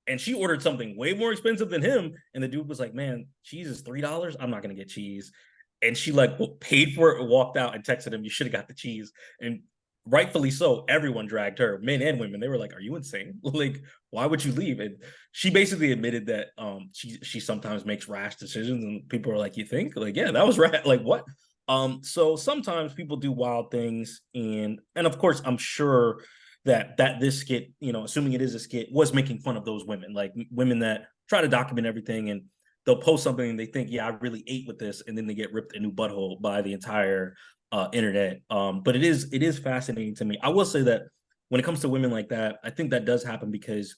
And she ordered something way more expensive than him. And the dude was like, man, cheese is $3. I'm not gonna get cheese. And she like paid for it and walked out and texted him, you should have got the cheese. And rightfully so, everyone dragged her, men and women. They were like, are you insane? Like, why would you leave? And she basically admitted that she sometimes makes rash decisions, and people are like, you think? Like, yeah, that was right. Like, what? So sometimes people do wild things, and of course, I'm sure that this skit, assuming it is a skit, was making fun of those women, like women that try to document everything, and they'll post something and they think, yeah, I really ate with this, and then they get ripped a new butthole by the entire internet. But it is fascinating to me. I will say that when it comes to women like that, I think that does happen because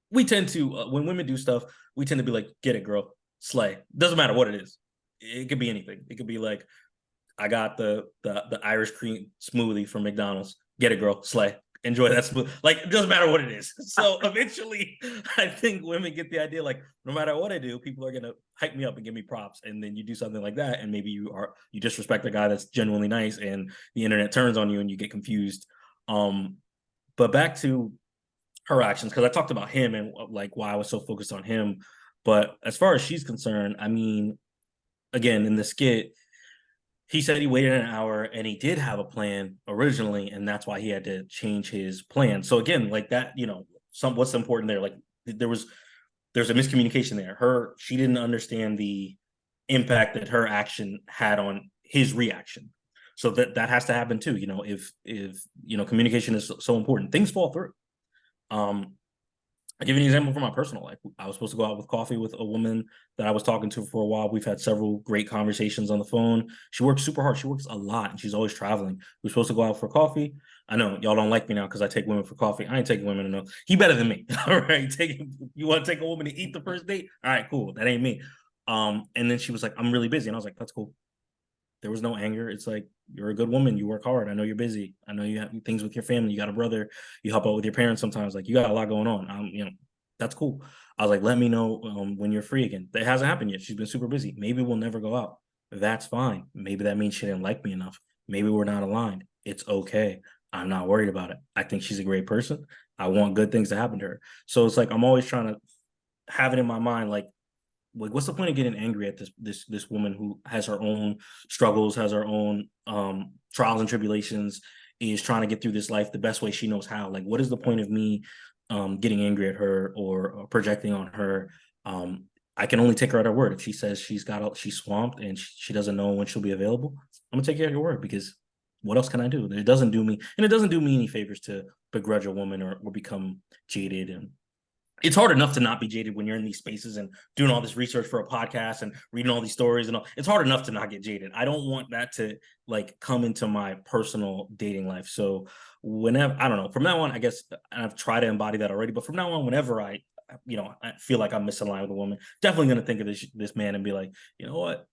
we tend to when women do stuff, we tend to be like, get it, girl, slay. Doesn't matter what it is. It could be anything. It could be like, I got the Irish cream smoothie from McDonald's. Get it, girl, slay. Enjoy that smoothie. Like, it doesn't matter what it is. So eventually, I think women get the idea, like, no matter what I do, people are gonna hype me up and give me props. And then you do something like that, and maybe you disrespect a guy that's genuinely nice, and the internet turns on you, and you get confused. Um, but back to her actions, because I talked about him and like why I was so focused on him. But as far as she's concerned, I mean, again, in the skit, he said he waited an hour and he did have a plan originally, and that's why he had to change his plan. So again, like that, what's important there? Like there's a miscommunication there. She didn't understand the impact that her action had on his reaction. So that has to happen too. If communication is so important, things fall through. I'll give you an example from my personal life. I was supposed to go out with coffee with a woman that I was talking to for a while. We've had several great conversations on the phone. She works super hard. She works a lot, and she's always traveling. We are supposed to go out for coffee. I know y'all don't like me now because I take women for coffee. I ain't taking women enough. He better than me. All right. You want to take a woman to eat the first date? All right, cool. That ain't me. And then she was like, I'm really busy. And I was like, that's cool. There was no anger. It's like, you're a good woman. You work hard. I know you're busy. I know you have things with your family. You got a brother. You help out with your parents sometimes. Like, you got a lot going on. That's cool. I was like, let me know when you're free again. That hasn't happened yet. She's been super busy. Maybe we'll never go out. That's fine. Maybe that means she didn't like me enough. Maybe we're not aligned. It's okay. I'm not worried about it. I think she's a great person. I want good things to happen to her. So it's like, I'm always trying to have it in my mind, like what's the point of getting angry at this woman who has her own struggles, has her own trials and tribulations, is trying to get through this life the best way she knows how? Like, what is the point of me getting angry at her or projecting on her? I can only take her at her word. If she says she's swamped and she doesn't know when she'll be available, I'm gonna take her at your word, because what else can I do? It doesn't do me any favors to begrudge a woman or become jaded. And it's hard enough to not be jaded when you're in these spaces and doing all this research for a podcast and reading all these stories and all. It's hard enough to not get jaded. I don't want that to like come into my personal dating life. So whenever, I don't know, from now on, I guess I've tried to embody that already, but from now on, whenever I feel like I'm misaligned with a woman, definitely going to think of this man and be like, you know what?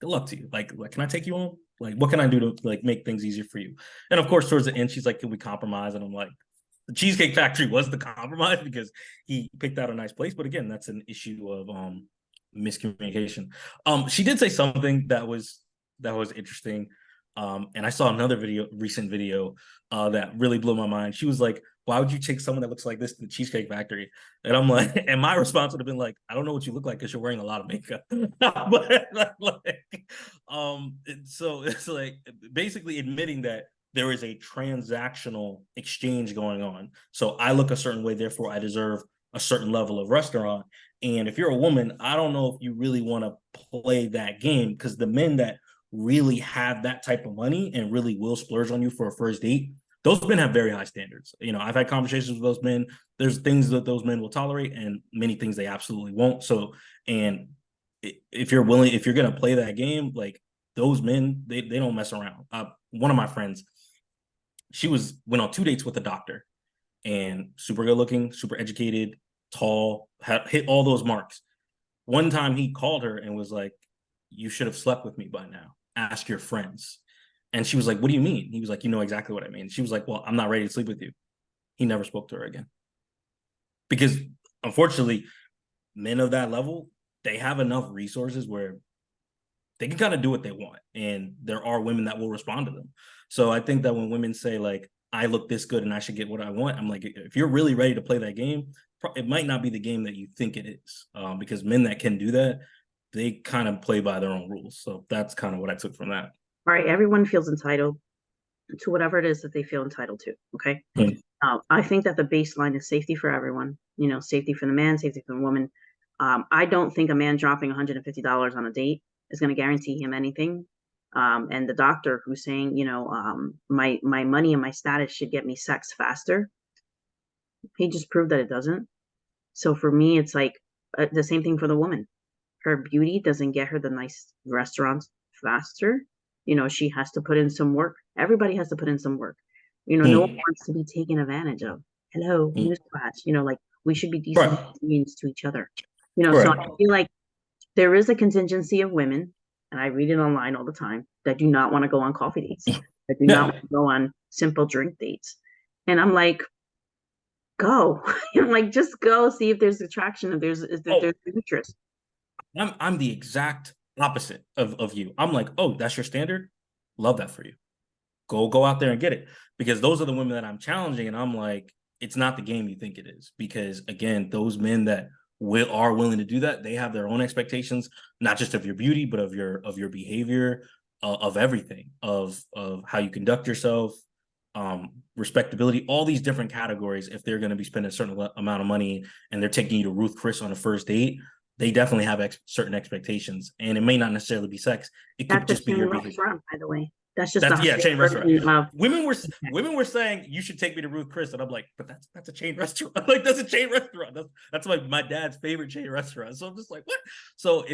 Good luck to you. Like, can I take you home? Like, what can I do to like make things easier for you? And of course, towards the end, she's like, can we compromise? And I'm like, the Cheesecake Factory was the compromise because he picked out a nice place. But again, that's an issue of miscommunication. She did say something that was interesting. And I saw another recent video that really blew my mind. She was like, why would you take someone that looks like this to the Cheesecake Factory? And I'm like, and my response would have been like, I don't know what you look like because you're wearing a lot of makeup. But so it's like basically admitting that there is a transactional exchange going on. So I look a certain way, therefore I deserve a certain level of restaurant. And if you're a woman, I don't know if you really want to play that game, because the men that really have that type of money and really will splurge on you for a first date, those men have very high standards. I've had conversations with those men. There's things that those men will tolerate and many things they absolutely won't. So, and if you're going to play that game, like those men, they don't mess around. One of my friends, she went on 2 dates with a doctor, and super good looking, super educated, tall, hit all those marks. One time he called her and was like, you should have slept with me by now. Ask your friends. And she was like, what do you mean? He was like, you know exactly what I mean. She was like, well, I'm not ready to sleep with you. He never spoke to her again. Because unfortunately, men of that level, they have enough resources where they can kind of do what they want. And there are women that will respond to them. So I think that when women say like, I look this good and I should get what I want, I'm like, if you're really ready to play that game, it might not be the game that you think it is. Because men that can do that, they kind of play by their own rules. So that's kind of what I took from that. All right, everyone feels entitled to whatever it is that they feel entitled to. Okay. I think that the baseline is safety for everyone, safety for the man, safety for the woman. I don't think a man dropping $150 on a date is going to guarantee him anything. And the doctor who's saying, my money and my status should get me sex faster, he just proved that it doesn't. So for me, it's like the same thing for the woman. Her beauty doesn't get her the nice restaurants faster. She has to put in some work. Everybody has to put in some work. No one wants to be taken advantage of. Hello, newsflash. Like we should be decent humans to each other. So I feel like there is a contingency of women, and I read it online all the time, that do not want to go on coffee dates, that do not want to go on simple drink dates. And I'm like, go. Like, just go, see if there's attraction, if there's interest. I'm the exact opposite of you. I'm like, oh, that's your standard? Love that for you. Go out there and get it. Because those are the women that I'm challenging, and I'm like, it's not the game you think it is. Because again, those men that are willing to do that, they have their own expectations, not just of your beauty, but of your behavior, of everything, of how you conduct yourself, respectability, all these different categories. If they're going to be spending a certain amount of money and they're taking you to Ruth Chris on a first date, they definitely have certain expectations, and it may not necessarily be sex. It could That's a just be chain your behavior. restaurant, by the way. That's just the That's yeah, highest chain restaurant. version of. Women were saying you should take me to Ruth Chris, and I'm like, but that's a chain restaurant. Like that's a chain restaurant. That's like my dad's favorite chain restaurant. So I'm just like, what? So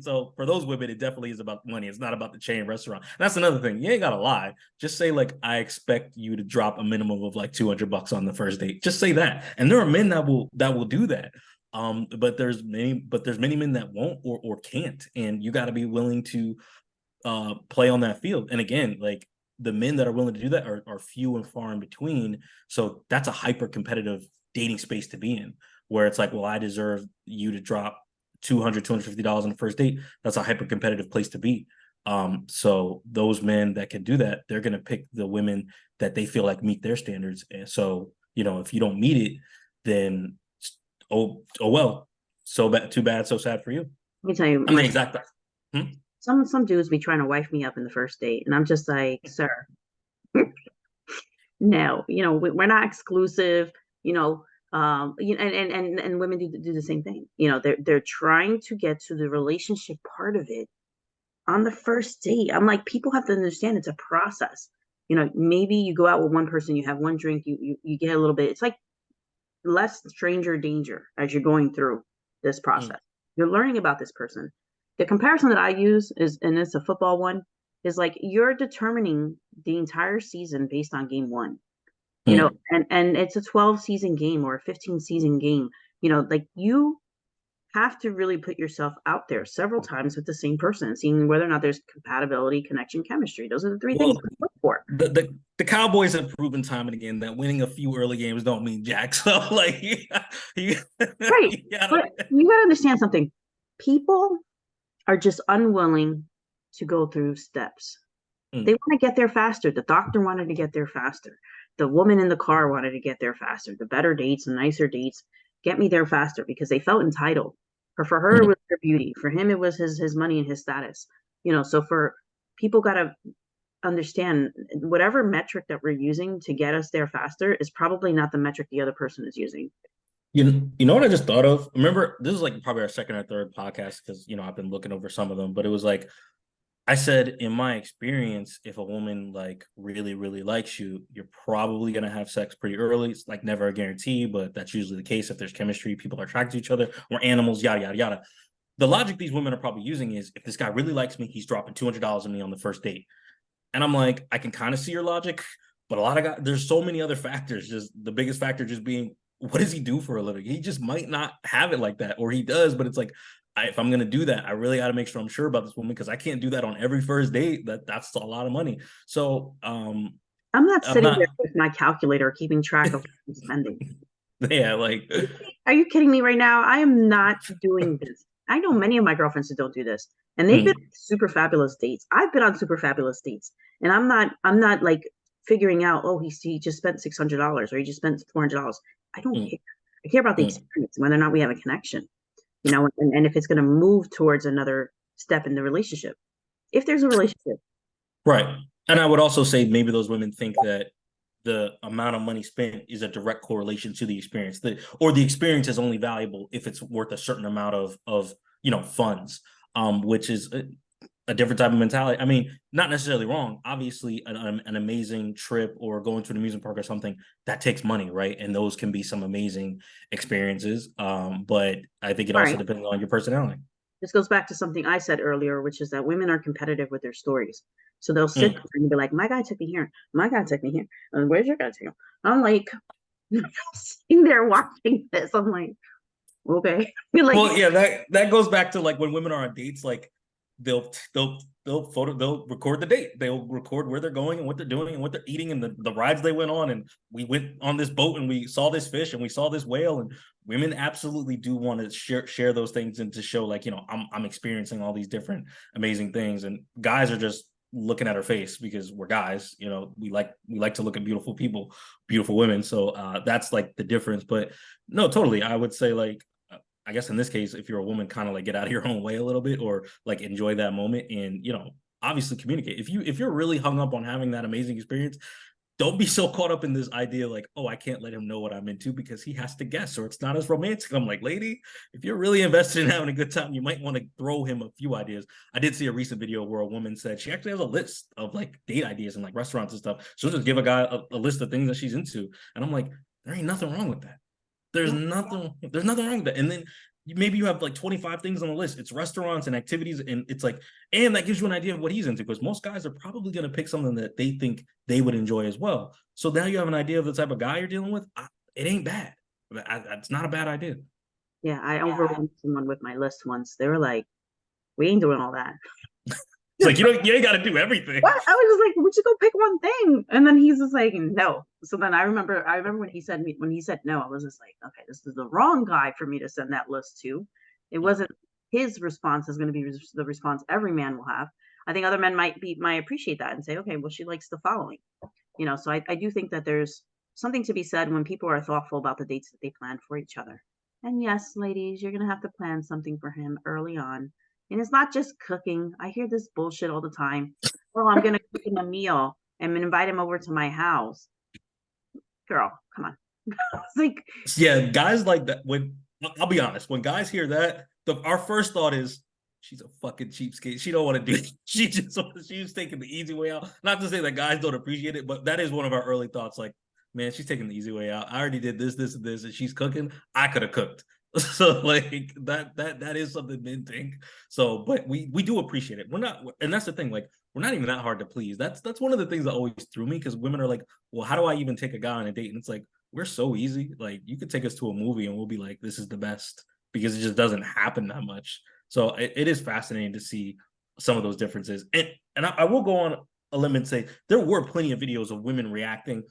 so for those women, it definitely is about money. It's not about the chain restaurant. And that's another thing. You ain't gotta lie. Just say like, I expect you to drop a minimum of like $200 on the first date. Just say that. And there are men that will do that. But there's many men that won't or can't, and you got to be willing to play on that field. And again, like the men that are willing to do that are few and far in between. So that's a hyper competitive dating space to be in, where it's like, well, I deserve you to drop $250 on the first date. That's a hyper competitive place to be. So those men that can do that, they're going to pick the women that they feel like meet their standards. And so, if you don't meet it, then oh well, so bad, too bad, so sad for you. Let me tell you, I'm the exact. some dudes be trying to wife me up in the first date, and I'm just like, sir, no, we're not exclusive, and women do the same thing. They're trying to get to the relationship part of it on the first date. I'm like, people have to understand it's a process. Maybe you go out with one person, you have one drink, you get a little bit. It's like less stranger danger as you're going through this process. You're learning about this person. The comparison that I use is, and it's a football one, is like you're determining the entire season based on game one. And it's a 12 season game or a 15 season game. Like you have to really put yourself out there several times with the same person, seeing whether or not there's compatibility, connection, chemistry. Those are the three things we look for. The Cowboys have proven time and again that winning a few early games don't mean jack. So like, right. But you got to understand something. People are just unwilling to go through steps. They want to get there faster. The doctor wanted to get there faster. The woman in the car wanted to get there faster. The better dates, the nicer dates, get me there faster because they felt entitled. For her, it was her beauty. For him, it was his money and his status. So for people got to understand whatever metric that we're using to get us there faster is probably not the metric the other person is using. You know what I just thought of? Remember, this is like probably our second or third podcast because, I've been looking over some of them, but it was like, I said, in my experience, if a woman like really, really likes you, you're probably going to have sex pretty early. It's like never a guarantee, but that's usually the case. If there's chemistry, people are attracted to each other. We're animals, yada, yada, yada. The logic these women are probably using is if this guy really likes me, he's dropping $200 on me on the first date. And I'm like, I can kind of see your logic, but a lot of guys, there's so many other factors. Just the biggest factor just being, what does he do for a living? He just might not have it like that, or he does, but it's like, if I'm going to do that, I really got to make sure I'm sure about this woman because I can't do that on every first date. That's a lot of money. So I'm not sitting there with my calculator keeping track of what I'm spending. Yeah, like, are you kidding me right now? I am not doing this. I know many of my girlfriends who don't do this, and they've been on super fabulous dates. I've been on super fabulous dates, and I'm not like figuring out, oh, he just spent $600 or he just spent $400. I don't care. I care about the experience, whether or not we have a connection. And if it's going to move towards another step in the relationship, if there's a relationship. Right. And I would also say maybe those women think that the amount of money spent is a direct correlation to the experience, or the experience is only valuable if it's worth a certain amount of funds, which is a different type of mentality. I mean, not necessarily wrong. Obviously, an amazing trip or going to an amusement park or something that takes money, right? And those can be some amazing experiences. But I think it also depends on your personality. This goes back to something I said earlier, which is that women are competitive with their stories. So they'll sit there and be like, my guy took me here. My guy took me here. And where's your guy take you? I'm like, sitting there watching this. I'm like, okay. Like, well, yeah, that goes back to like when women are on dates, like they'll record the date. They'll record where they're going and what they're doing and what they're eating and the rides they went on. And we went on this boat and we saw this fish and we saw this whale. And women absolutely do want to share those things and to show like, I'm experiencing all these different amazing things. And guys are just looking at her face because we're guys, we like to look at beautiful people, beautiful women. So that's like the difference. But no, totally. I would say like I guess in this case, if you're a woman, kind of like get out of your own way a little bit, or like enjoy that moment, and obviously communicate. If you're really hung up on having that amazing experience, don't be so caught up in this idea like, oh, I can't let him know what I'm into because he has to guess or it's not as romantic. I'm like, lady, if you're really invested in having a good time, you might want to throw him a few ideas. I did see a recent video where a woman said she actually has a list of like date ideas and like restaurants and stuff. She'll just give a guy a list of things that she's into. And I'm like, there ain't nothing wrong with that. There's Yeah. nothing wrong with that. And then maybe you have like 25 things on the list. It's restaurants and activities, and it's like, and that gives you an idea of what he's into, because most guys are probably going to pick something that they think they would enjoy as well. So now you have an idea of the type of guy you're dealing with. It ain't bad. It's not a bad idea. Yeah, I overwhelmed someone with my list once. They were like, "We ain't doing all that." It's like, you ain't got to do everything. What? I was just like, "We should go pick one thing," and then he's just like, "No." So then I remember when he said no, I was just like, "Okay, this is the wrong guy for me to send that list to." It wasn't his response is going to be the response every man will have. I think other men might appreciate that and say, "Okay, well, she likes the following," So I do think that there's something to be said when people are thoughtful about the dates that they plan for each other. And yes, ladies, you're gonna have to plan something for him early on. And it's not just cooking. I hear this bullshit all the time. Oh, I'm gonna cook him a meal and invite him over to my house. Girl, come on. It's like, Yeah, guys like that. When I'll be honest, when guys hear that, our first thought is, she's a fucking cheapskate. She don't want to do it. She's taking the easy way out. Not to say that guys don't appreciate it, but that is one of our early thoughts. Like, man, she's taking the easy way out. I already did this, this, and this, and she's cooking. I could have cooked. So like that is something men think. So, but we do appreciate it. We're not, and that's the thing. Like, we're not even that hard to please. That's one of the things that always threw me, because women are like, well, how do I even take a guy on a date? And it's like, we're so easy. Like, you could take us to a movie and we'll be like, this is the best, because it just doesn't happen that much. So it is fascinating to see some of those differences. And I will go on a limb and say there were plenty of videos of women reacting.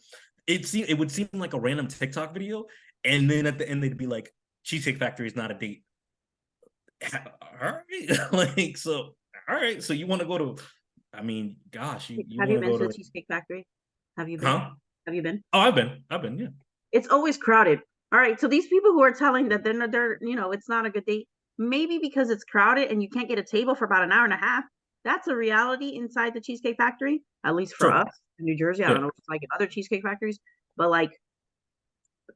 It would seem like a random TikTok video, and then at the end they'd be like, Cheesecake Factory is not a date. All right. Like, so all right. So you want to go to, I mean, gosh, you have want you to been go to to the Cheesecake Factory? Have you been? huh? Have you been? Oh, I've been, yeah. It's always crowded. All right. So these people who are telling that they're it's not a good date, maybe because it's crowded and you can't get a table for about an hour and a half. That's a reality inside the Cheesecake Factory, at least for Sure. us in New Jersey. I don't Yeah. know if it's like in other cheesecake factories, but like,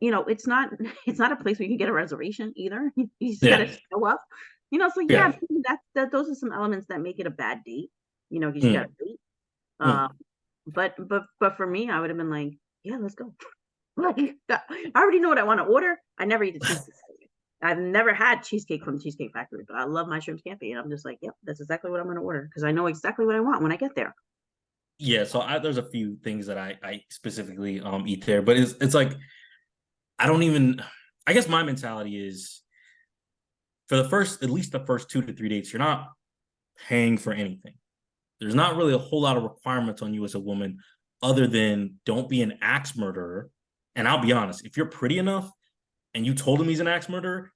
it's not it's not a place where you can get a reservation either. You just gotta Yeah. show up. So yeah, Yeah. maybe that those are some elements that make it a bad date, because you gotta Mm, wait. mm. But for me, I would have been like, yeah, let's go. Like, I already know what I want to order. I never eat the cheesecake. I've never had cheesecake from the Cheesecake Factory, but I love my shrimp scampi, and I'm just like, yep, that's exactly what I'm going to order because I know exactly what I want when I get there. Yeah, so there's a few things that I specifically eat there, but it's like, I don't even, I guess my mentality is, for at least the first 2 to 3 dates, you're not paying for anything. There's not really a whole lot of requirements on you as a woman, other than don't be an axe murderer. And I'll be honest, if you're pretty enough and you told him he's an axe murderer,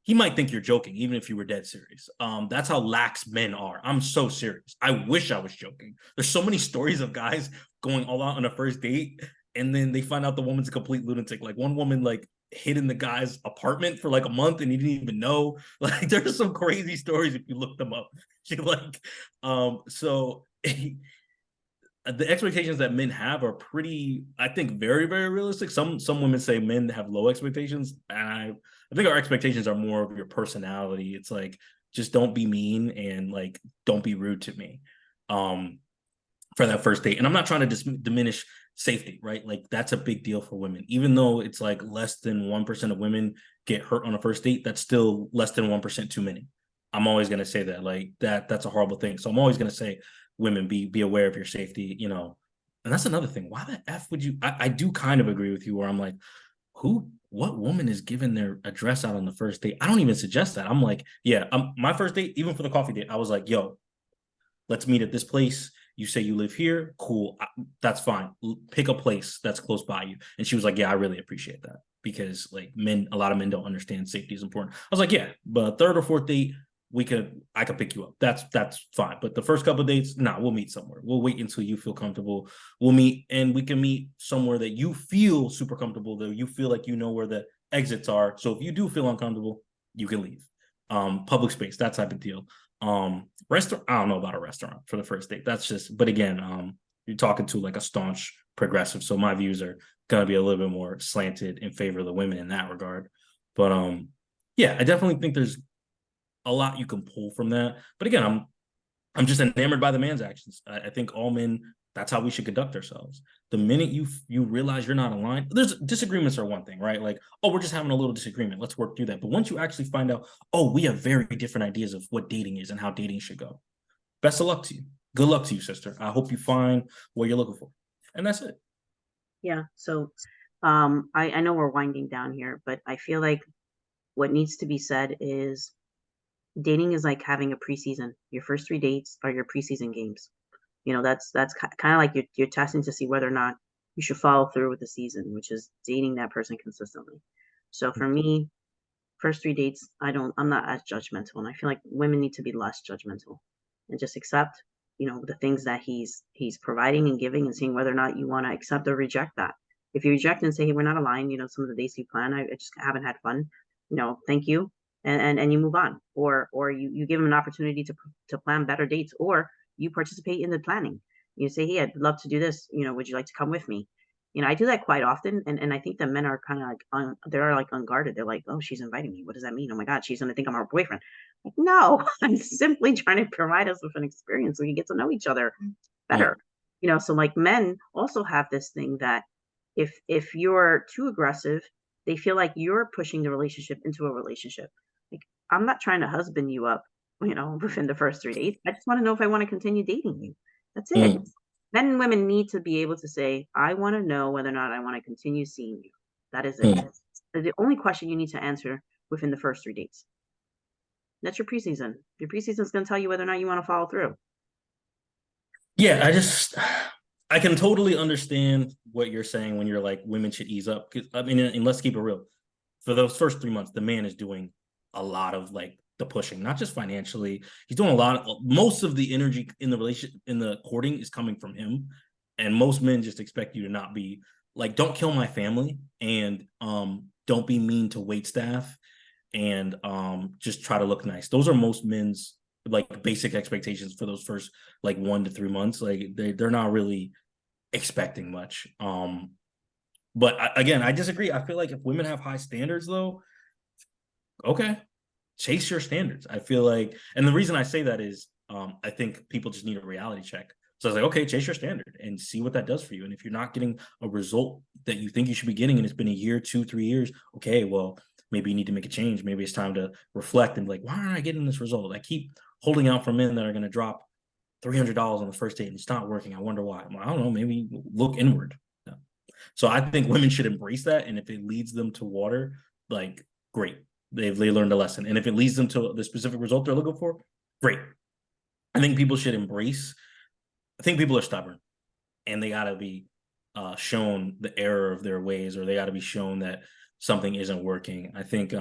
he might think you're joking, even if you were dead serious. That's how lax men are. I'm so serious. I wish I was joking. There's so many stories of guys going all out on a first date, and then they find out the woman's a complete lunatic. Like, one woman like hid in the guy's apartment for like a month and he didn't even know. Like, there's some crazy stories if you look them up. She like, so the expectations that men have are pretty, I think, very, very realistic. Some women say men have low expectations, and I think our expectations are more of your personality. It's like, just don't be mean and like don't be rude to me for that first date. And I'm not trying to diminish safety, right? Like, that's a big deal for women. Even though it's like less than 1% of women get hurt on a first date, that's still less than 1% too many. I'm always going to say that. Like, that's a horrible thing. So I'm always going to say, women, be aware of your safety, and that's another thing. Why the F would you, I do kind of agree with you, where I'm like, what woman is giving their address out on the first date? I don't even suggest that. I'm like, yeah, my first date, even for the coffee date, I was like, yo, let's meet at this place. You say you live here, cool, that's fine. Pick a place that's close by you. And she was like, yeah, I really appreciate that, because like a lot of men don't understand safety is important. I was like, yeah, but third or fourth date, I could pick you up. That's fine. But the first couple of dates, we'll meet somewhere. We'll wait until you feel comfortable. We'll meet, and we can meet somewhere that you feel super comfortable, though you feel like you know where the exits are. So if you do feel uncomfortable, you can leave. Public space, that type of deal. Restaurant, I don't know about a restaurant for the first date. That's just, but again, you're talking to like a staunch progressive, so my views are gonna be a little bit more slanted in favor of the women in that regard. But yeah, I definitely think there's a lot you can pull from that. But again, I'm just enamored by the man's actions. I think all men, that's how we should conduct ourselves. The minute you realize you're not aligned, there's disagreements are one thing, right? Like, oh, we're just having a little disagreement. Let's work through that. But once you actually find out, oh, we have very different ideas of what dating is and how dating should go. Best of luck to you. Good luck to you, sister. I hope you find what you're looking for. And that's it. Yeah. So I know we're winding down here, but I feel like what needs to be said is dating is like having a preseason. Your first 3 dates are your preseason games. That's kind of like you're testing to see whether or not you should follow through with the season, which is dating that person consistently. So for me, first 3 dates, I'm not as judgmental, and I feel like women need to be less judgmental and just accept, the things that he's providing and giving, and seeing whether or not you want to accept or reject that. If you reject and say, hey, we're not aligned, some of the dates you plan, I just haven't had fun, thank you, and you move on, or you give them an opportunity to plan better dates, or you participate in the planning. You say, hey, I'd love to do this, would you like to come with me? I do that quite often, and I think that men are kind of like they're like unguarded. They're like, oh, she's inviting me. What does that mean? Oh my God, she's gonna think I'm her boyfriend. Like, no, I'm simply trying to provide us with an experience so we get to know each other Mm, better. So like men also have this thing that if you're too aggressive, they feel like you're pushing the relationship into a relationship. Like, I'm not trying to husband you up, within the first 3 days. I just want to know if I want to continue dating you. That's it. mm, Men and women need to be able to say, I want to know whether or not I want to continue seeing you. That is it. mm. The only question you need to answer within the first 3 dates. That's your preseason. Your preseason is going to tell you whether or not you want to follow through. Yeah, I can totally understand what you're saying when you're like women should ease up. Because I mean, and let's keep it real. For those first 3 months, the man is doing a lot of like the pushing, not just financially. He's doing a lot of most of the energy in the relationship in the courting is coming from him. And most men just expect you to not be like, don't kill my family and don't be mean to wait staff and just try to look nice. Those are most men's like basic expectations for those first like 1 to 3 months. Like they're not really expecting much. But again, I disagree. I feel like if women have high standards, though, okay, chase your standards. I feel like, and the reason I say that is, I think people just need a reality check. So I was like, okay, chase your standard and see what that does for you. And if you're not getting a result that you think you should be getting, and it's been a year, 2, 3 years, okay, well, maybe you need to make a change. Maybe it's time to reflect and be like, why aren't I getting this result? I keep holding out for men that are going to drop $300 on the first date and it's not working. I wonder why. Well, I don't know. Maybe look inward. Yeah. So I think women should embrace that. And if it leads them to water, like, great. They learned a lesson. And if it leads them to the specific result they're looking for, great. I think people should embrace. I think people are stubborn and they got to be shown the error of their ways, or they got to be shown that something isn't working. I think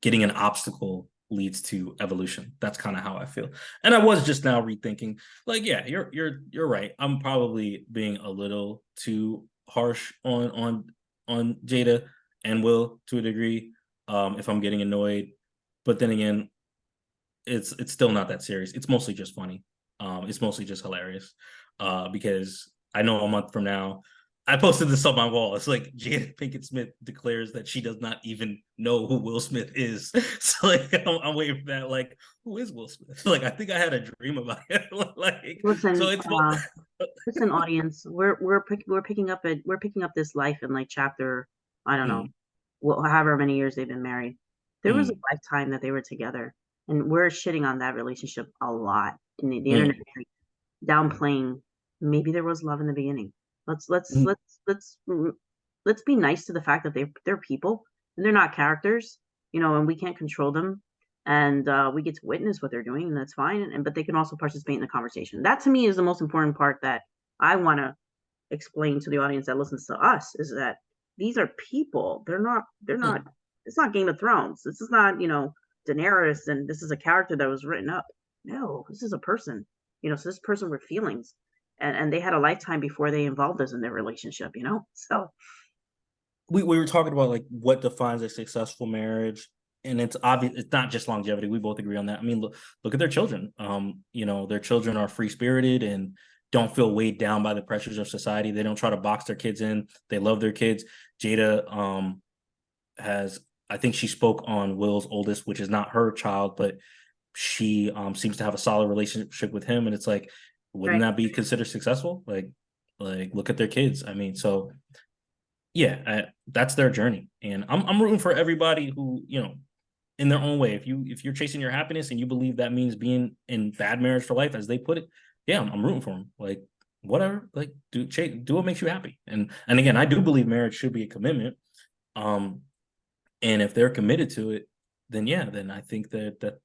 getting an obstacle leads to evolution. That's kind of how I feel. And I was just now rethinking, like, yeah, you're right. I'm probably being a little too harsh on Jada and Will to a degree. If I'm getting annoyed, but then again, it's still not that serious. It's mostly just funny. It's mostly just hilarious. Because I know a month from now, I posted this on my wall. It's like Jada Pinkett Smith declares that she does not even know who Will Smith is. So like I'm waiting for that. Like, who is Will Smith? Like, I think I had a dream about it. Like, so Listen, it's listen, audience, we're picking up this life in like chapter, I don't know, mm, however many years they've been married. There was a mm, lifetime that they were together, and we're shitting on that relationship a lot. And the internet mm, downplaying maybe there was love in the beginning. Let's let's mm. let's let's let's be nice to the fact that they're people and they're not characters, and we can't control them, and we get to witness what they're doing, and that's fine. And but they can also participate in the conversation. That to me is the most important part that I want to explain to the audience that listens to us, is that these are people. They're not. It's not Game of Thrones. This is not Daenerys, and this is a character that was written up. No, this is a person. So this person with feelings, and they had a lifetime before they involved us in their relationship. So We were talking about like what defines a successful marriage. and it's obvious it's not just longevity. We both agree on that. I mean, look at their children. Their children are free spirited and don't feel weighed down by the pressures of society. They don't try to box their kids in. They love their kids. Jada has, I think she spoke on Will's oldest, which is not her child, but she seems to have a solid relationship with him, and it's like, wouldn't Right. that be considered successful? Like look at their kids. I mean, so yeah, that's their journey, and I'm rooting for everybody who, in their own way. If you're chasing your happiness and you believe that means being in bad marriage for life, as they put it, yeah, I'm rooting for them. Like whatever, like do what makes you happy. And again, I do believe marriage should be a commitment. Um, and if they're committed to it, then yeah, then I think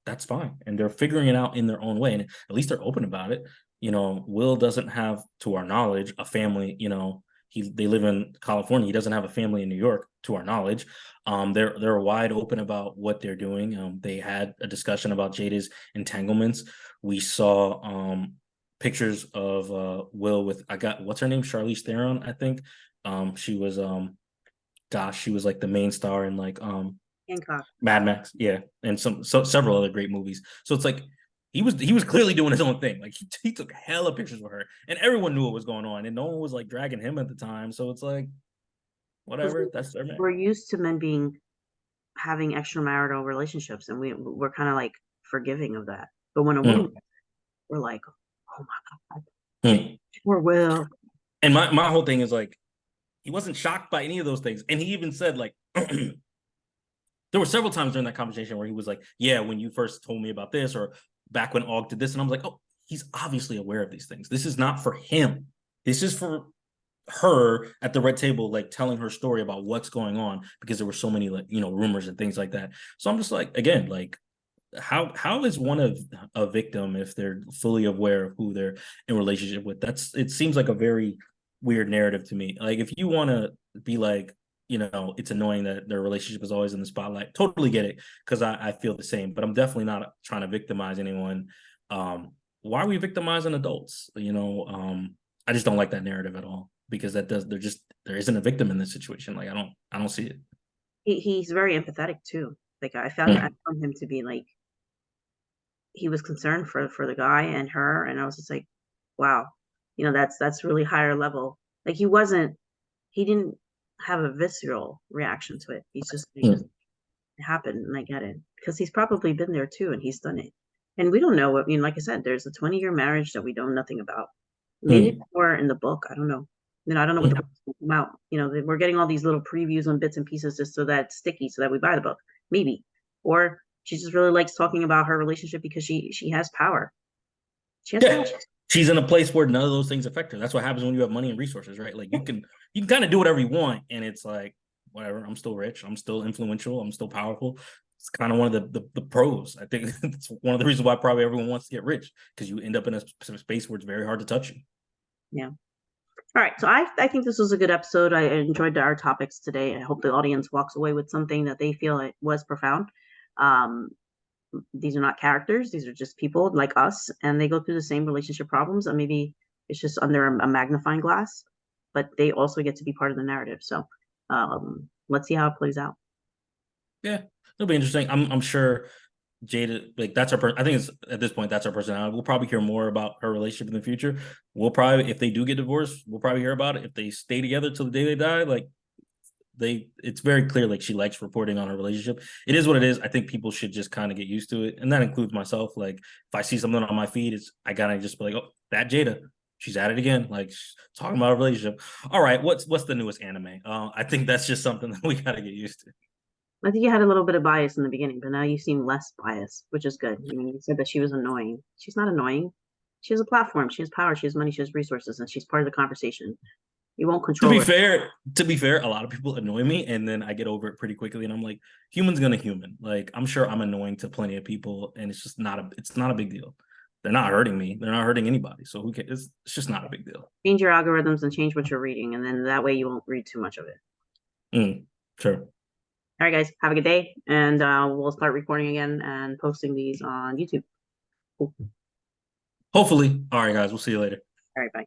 that's fine, and they're figuring it out in their own way, and at least they're open about it. Will doesn't have, to our knowledge, a family. They live in California. He doesn't have a family in New York, to our knowledge. They're wide open about what they're doing. They had a discussion about Jada's entanglements. We saw pictures of Will with, what's her name, Charlize Theron, I think. She was she was like the main star in like Hancock. Mad Max, yeah, and several other great movies. So it's like he was clearly doing his own thing. Like he took hella pictures with her, and everyone knew what was going on, and no one was like dragging him at the time. So it's like, Because whatever, that's their man. we're used to men having extramarital relationships, and we're kind of like forgiving of that. But when a woman, we're like, oh my God, poor Will. And my whole thing is like, he wasn't shocked by any of those things, and he even said like. There were several times during that conversation where he was like, yeah, when you first told me about this, or back when Og did this. And I was like, oh, he's obviously aware of these things. This is not for him. This is for her at the red table, like telling her story about what's going on, because there were so many, like, rumors and things like that. So I'm just like, again, like, how is one of a victim if they're fully aware of who they're in relationship with? It seems like a very weird narrative to me. Like, if you want to be like, it's annoying that their relationship is always in the spotlight. Totally get it, because I feel the same, but I'm definitely not trying to victimize anyone. Why are we victimizing adults? I just don't like that narrative at all, because there isn't a victim in this situation. Like, I don't see it. He's very empathetic too. Like I found him to be like, he was concerned for the guy and her, and I was just like, wow, that's really higher level. Like he didn't have a visceral reaction to it. It happened, and I get it, because he's probably been there too, and he's done it. And we don't know what, like I said, there's a 20-year marriage that we know nothing about. Maybe more in the book. I don't know. I don't know what the book's come out. We're getting all these little previews on bits and pieces just so that it's sticky, so that we buy the book. Maybe. Or she just really likes talking about her relationship because she has power. She has power. She's in a place where none of those things affect her. That's what happens when you have money and resources, right? Like, you can kind of do whatever you want, and it's like, whatever. I'm still rich. I'm still influential. I'm still powerful. It's kind of one of the pros. I think it's one of the reasons why probably everyone wants to get rich, because you end up in a space where it's very hard to touch you. Yeah. All right. So I think this was a good episode. I enjoyed our topics today. I hope the audience walks away with something that they feel it was profound. These are not characters. These are just people like us, and they go through the same relationship problems, and maybe it's just under a magnifying glass, but they also get to be part of the narrative. So let's see how it plays out. Yeah, it'll be interesting. I'm sure Jada, like, that's her. I think it's, at this point, that's her personality. We'll probably hear more about her relationship in the future. We'll probably, if they do get divorced, we'll probably hear about it. If they stay together till the day they die, like, it's very clear, like, she likes reporting on her relationship. It is what it is. I think people should just kind of get used to it, and that includes myself. Like, if I see something on my feed, I gotta just be like, oh, that Jada, she's at it again, like, talking about a relationship. All right, what's the newest anime? I think that's just something that we gotta get used to. I think you had a little bit of bias in the beginning, but now you seem less biased, which is good. You said that she was annoying. She's not annoying. She has a platform. She has power. She has money. She has resources, and she's part of the conversation. You won't To control be her. fair, a lot of people annoy me, and then I get over it pretty quickly, and I'm like, human's gonna human. Like, I'm sure I'm annoying to plenty of people, and it's not a big deal. They're not hurting me. They're not hurting anybody. So who cares? It's just not a big deal. Change your algorithms and change what you're reading, and then that way you won't read too much of it. Sure. All right, guys, have a good day, and we'll start recording again and posting these on YouTube. Cool. Hopefully. All right, guys. We'll see you later. All right, bye.